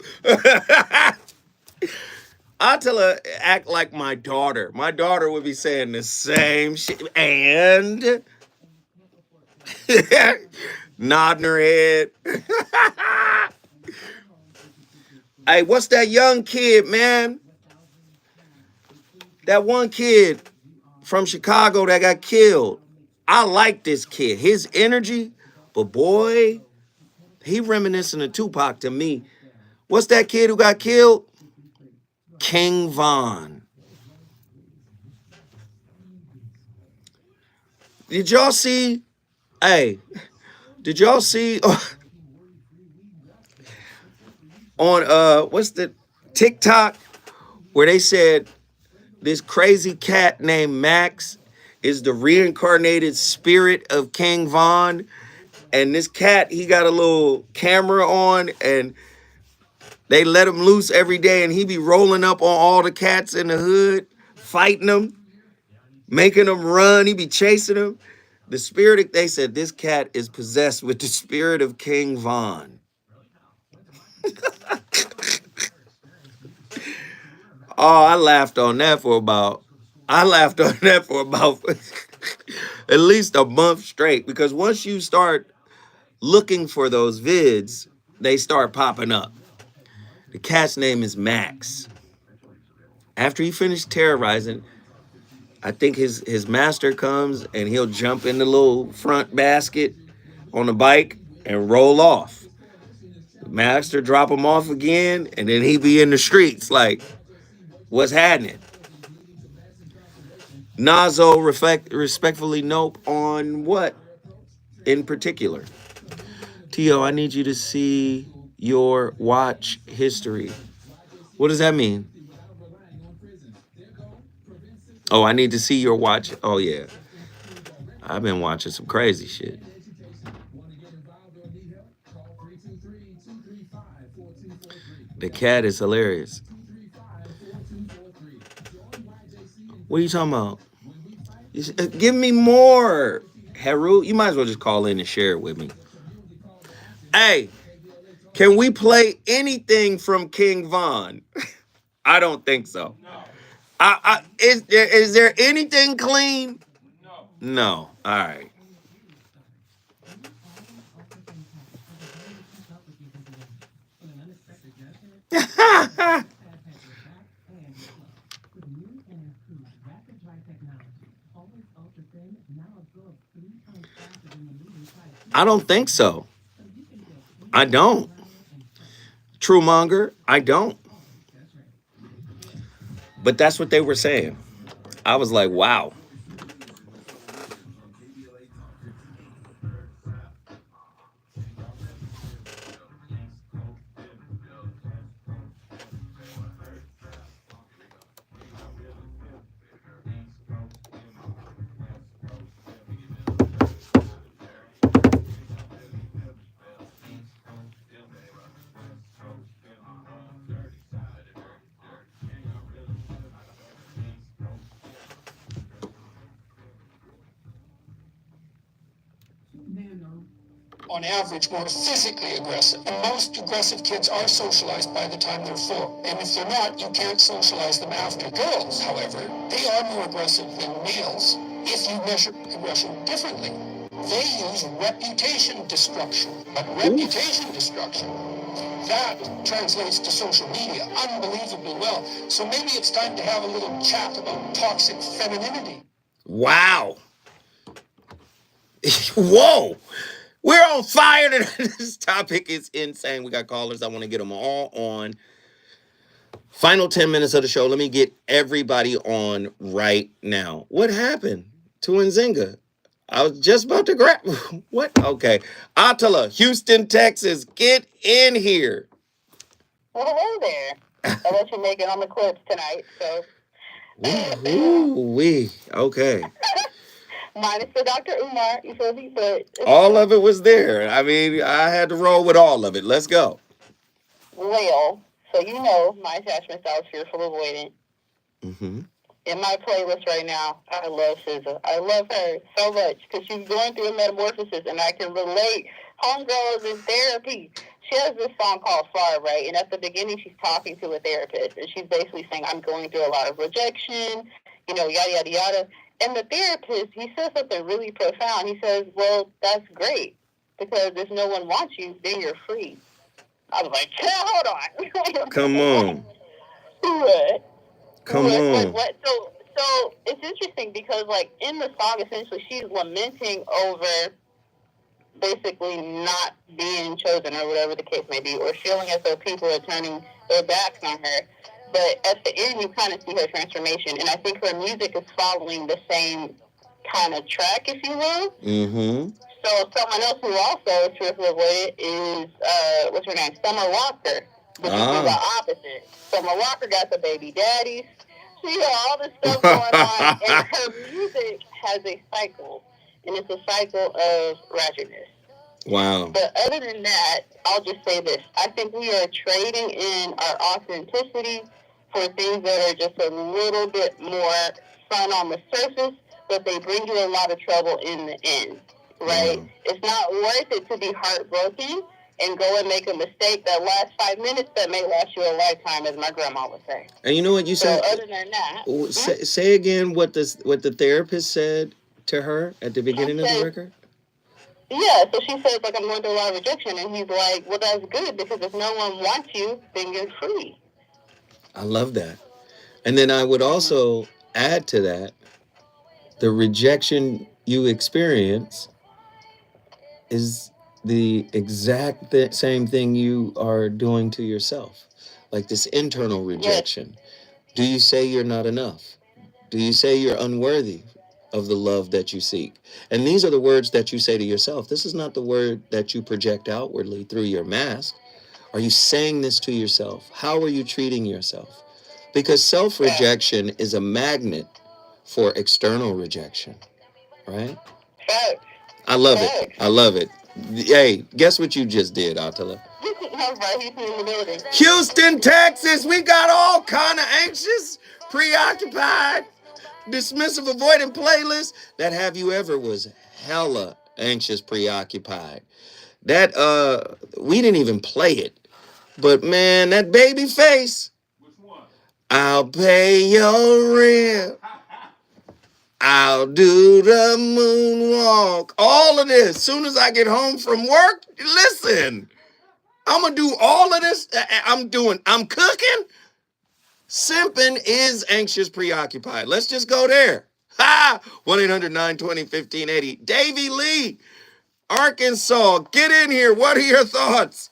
Attila act like my daughter. My daughter would be saying the same shit and nodding her head. Hey, what's that young kid, man? That one kid from Chicago that got killed. I like this kid. His energy, but boy, he reminiscent of Tupac to me. What's that kid who got killed? King Von. Did y'all see? Hey, did y'all see on what's the TikTok where they said this crazy cat named Max is the reincarnated spirit of King Von, and this cat, he got a little camera on, and they let him loose every day, and he be rolling up on all the cats in the hood, fighting them, making them run. He be chasing them. The spirit, they said this cat is possessed with the spirit of King Von. Oh, I laughed on that for about at least a month straight, because once you start looking for those vids, they start popping up. The cat's name is Max. After he finished terrorizing, I think his master comes and he'll jump in the little front basket on the bike and roll off. The master drop him off again, and then he be in the streets like, what's happening? Nazo respectfully nope on what in particular? Tio, I need you to see your watch history. What does that mean? Oh, I need to see your watch. Oh, yeah. I've been watching some crazy shit. The cat is hilarious. What are you talking about? Give me more, Haru. You might as well just call in and share it with me. Hey, can we play anything from King Von? I don't think so. Is there anything clean? No. All right. I don't think so. I don't. Truemonger, I don't. But that's what they were saying. I was like, wow. On average, more physically aggressive. And most aggressive kids are socialized by the time they're 4. And if they're not, you can't socialize them after. Girls, however, they are more aggressive than males if you measure aggression differently. They use reputation destruction. But reputation destruction, that translates to social media unbelievably well. So maybe it's time to have a little chat about toxic femininity. Wow. Whoa. We're on fire today. This topic is insane. We got callers. I want to get them all on. Final 10 minutes of the show. Let me get everybody on right now. What happened to Nzinga? I was just about to grab. What? Okay. Attila, Houston, Texas. Get in here. Well, hello there. I'll let you make it on the clips tonight, so. Ooh-wee. Okay. Minus the Dr. Umar, you feel me? But all of it was there. I mean, I had to roll with all of it. Let's go. Well, so you know my attachment style is fearful avoidant. Mm-hmm. in my playlist right now, I love SZA. I love her so much because she's going through a metamorphosis, and I can relate. Homegirl is in therapy. She has this song called Far, right? And at the beginning, she's talking to a therapist, and she's basically saying, I'm going through a lot of rejection, yada, yada, yada. And the therapist, he says something really profound. He says, well, that's great, because if no one wants you, then you're free. I was like, hold on. Come on. What? Come on. What? So it's interesting because, like, in the song, essentially, she's lamenting over basically not being chosen or whatever the case may be, or feeling as though people are turning their backs on her. But at the end, you kind of see her transformation, and I think her music is following the same kind of track, if you will. Mm-hmm. So someone else who also is terrific with it is, what's her name? Summer Walker. But you do the opposite. Summer Walker got the baby daddies. She got all this stuff going on, and her music has a cycle, and it's a cycle of ratchetness. Wow. But other than that, I'll just say this. I think we are trading in our authenticity for things that are just a little bit more fun on the surface, but they bring you a lot of trouble in the end, right? Wow. It's not worth it to be heartbroken and go and make a mistake that lasts 5 minutes that may last you a lifetime, as my grandma would say. And you know what you said? So other than that... Say again what the therapist said to her at the beginning of the record? Yeah, so she says, like, I'm going through a lot of rejection. And he's like, well, that's good, because if no one wants you, then you're free. I love that. And then I would also add to that, the rejection you experience is the exact same thing you are doing to yourself. Like this internal rejection. Do you say you're not enough? Do you say you're unworthy of the love that you seek? And these are the words that you say to yourself. This is not the word that you project outwardly through your mask. Are you saying this to yourself? How are you treating yourself? Because self-rejection is a magnet for external rejection, right? I love it. I love it. Hey, guess what you just did, Attila? Houston, Texas. We got all kind of anxious, preoccupied, dismissive, avoidant playlists that Have You Ever was hella anxious, preoccupied. That we didn't even play it. But man, that baby face. Which one? I'll pay your rent. I'll do the moonwalk. All of this. Soon as I get home from work, listen. I'm going to do all of this. I'm cooking. Simping is anxious, preoccupied. Let's just go there. Ha! 1-800-920-1580. Davy Lee, Arkansas. Get in here. What are your thoughts?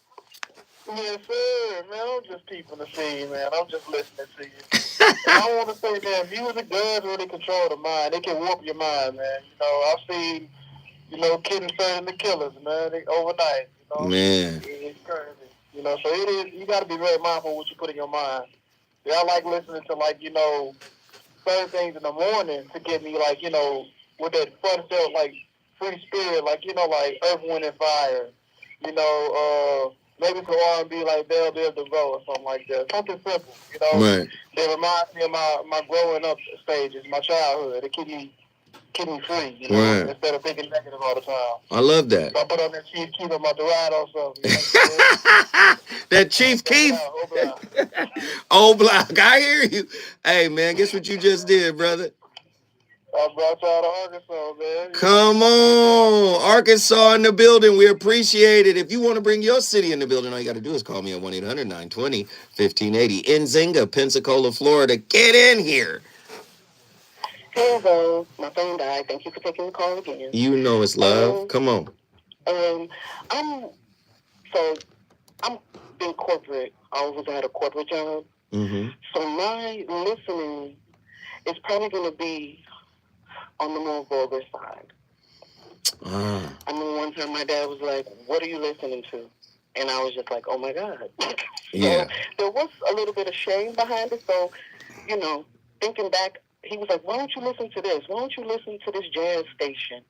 Yes, sir, man. I'm just peeping the scene, man. I'm just listening to you. And I want to say, man, music does really control the mind. It can warp your mind, man. I've seen, kidding certain the killers, man, overnight. Man. It's crazy. So it is. You got to be very mindful of what you put in your mind. Yeah, I like listening to certain things in the morning to get me with that fun stuff, like free spirit, like Earth, Wind and Fire. Maybe some R&B like Bell Biv DeVoe or something like that. Something simple, Right. That reminds me of my growing up stages, my childhood. It keep me free, Right. instead of thinking negative all the time. I love that. So I put on that Chief Keef about the ride or something. That Chief Keef. Old block. I hear you. Hey, man, guess what you just did, brother? I brought y'all to Arkansas, man. Come on. Arkansas in the building. We appreciate it. If you want to bring your city in the building, all you got to do is call me at 1-800-920-1580. In Zinga, Pensacola, Florida. Get in here. Hello, my phone died. Thank you for taking the call again. You know it's love. Come on. I'm in corporate. I always had a corporate job. Mm-hmm. So my listening is probably going to be on the more vulgar side. I mean, one time my dad was like, what are you listening to? And I was just like, oh my God. Yeah. So there was a little bit of shame behind it. So, thinking back, he was like, why don't you listen to this? Why don't you listen to this jazz station?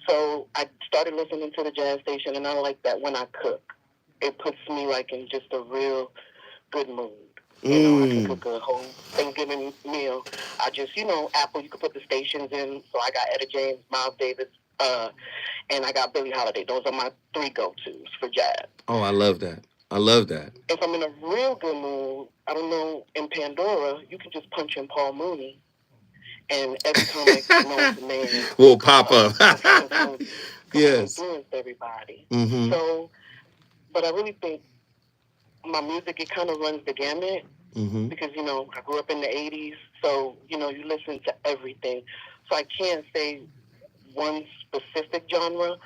So I started listening to the jazz station, and I like that when I cook. It puts me in just a real good mood. I can cook a whole Thanksgiving meal. I just, Apple, you can put the stations in. So I got Etta James, Miles Davis, and I got Billie Holiday. Those are my 3 go-tos for jazz. Oh, I love that. I love that. If I'm in a real good mood, I don't know, in Pandora, you can just punch in Paul Mooney. And every time I pronounce the name, will pop up. Yes. Influenced everybody. Mm-hmm. So, but I really think my music, it kind of runs the gamut. Mm-hmm. Because, I grew up in the 80s. So, you listen to everything. So I can't say one specific genre.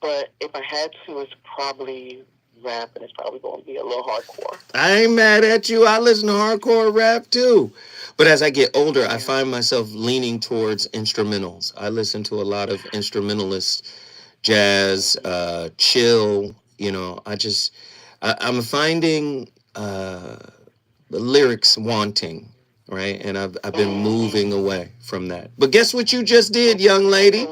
But if I had to, it's probably rap, and it's probably going to be a little hardcore. I ain't mad at you. I listen to hardcore rap too. But as I get older, I find myself leaning towards instrumentals. I listen to a lot of instrumentalist jazz, chill. I'm finding the lyrics wanting, right? And I've been moving away from that. But guess what you just did, young lady?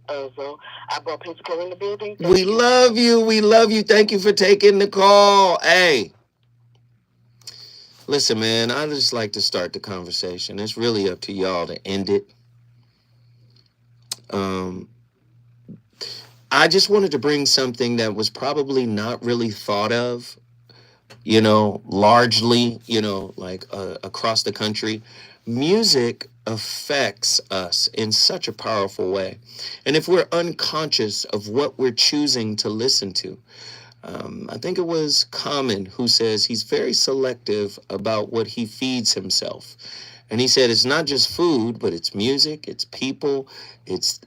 So I brought Pensacola in the building. We love you. We love you. Thank you for taking the call. Hey. Listen, man, I just like to start the conversation. It's really up to y'all to end it. I just wanted to bring something that was probably not really thought of, largely, across the country. Music affects us in such a powerful way. And if we're unconscious of what we're choosing to listen to, I think it was Common who says he's very selective about what he feeds himself. And he said it's not just food, but it's music, it's people, it's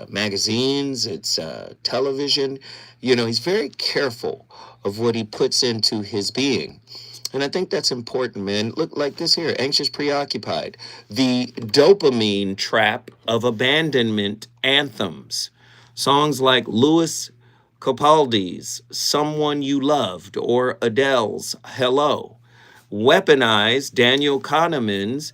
magazines, it's television. He's very careful of what he puts into his being. And I think that's important, man. Look like this here, Anxious Preoccupied. The dopamine trap of abandonment anthems. Songs like Louis Capaldi's Someone You Loved or Adele's Hello. Weaponize Daniel Kahneman's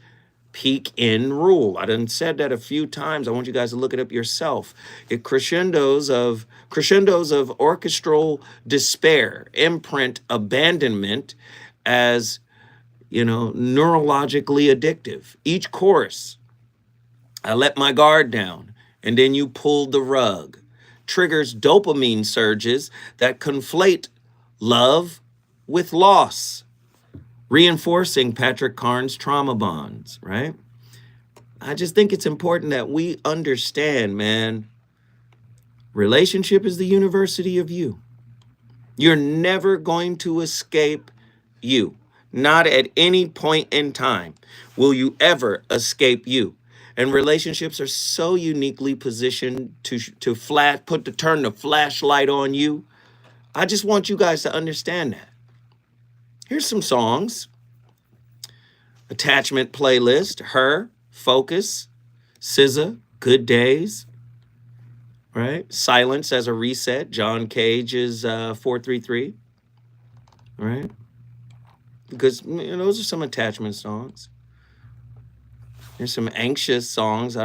Peak in Rule. I done said that a few times. I want you guys to look it up yourself. It crescendos of orchestral despair, imprint abandonment as, neurologically addictive. Each chorus, I let my guard down, and then you pulled the rug, triggers dopamine surges that conflate love with loss, reinforcing Patrick Carnes' trauma bonds, right? I just think it's important that we understand, man, relationship is the university of you. You're never going to escape you. Not at any point in time will you ever escape you. And relationships are so uniquely positioned to turn the flashlight on you. I just want you guys to understand that. Here's some songs. Attachment playlist, Her, Focus, SZA, Good Days, right? Silence as a Reset, John Cage's 433, right? Because those are some attachment songs. There's some anxious songs.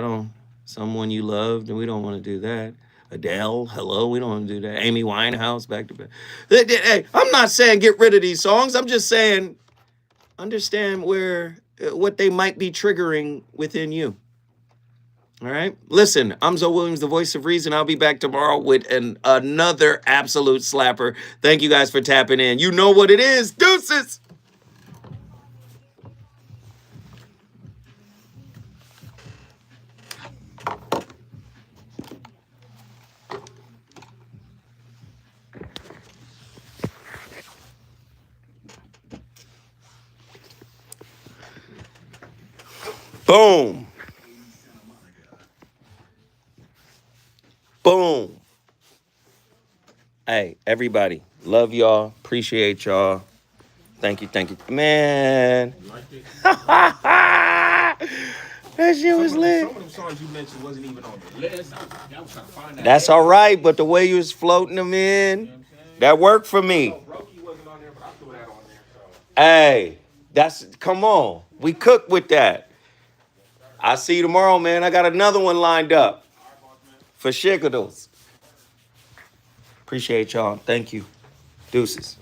Someone You Loved, and we don't want to do that. Adele, Hello, we don't want to do that. Amy Winehouse, Back to Back. Hey, I'm not saying get rid of these songs. I'm just saying understand what they might be triggering within you. All right? Listen, I'm Zoe Williams, the voice of reason. I'll be back tomorrow with another absolute slapper. Thank you guys for tapping in. You know what it is. Deuces. Boom. Boom. Hey, everybody. Love y'all. Appreciate y'all. Thank you. Man. That shit was lit. Some of them songs you mentioned wasn't even on the list. I was trying to find that. That's all right, but the way you was floating them in, that worked for me. Brokey wasn't on there, but I threw that on there. Hey, come on. We cook with that. I'll see you tomorrow, man. I got another one lined up for Shiggles. Appreciate y'all. Thank you. Deuces.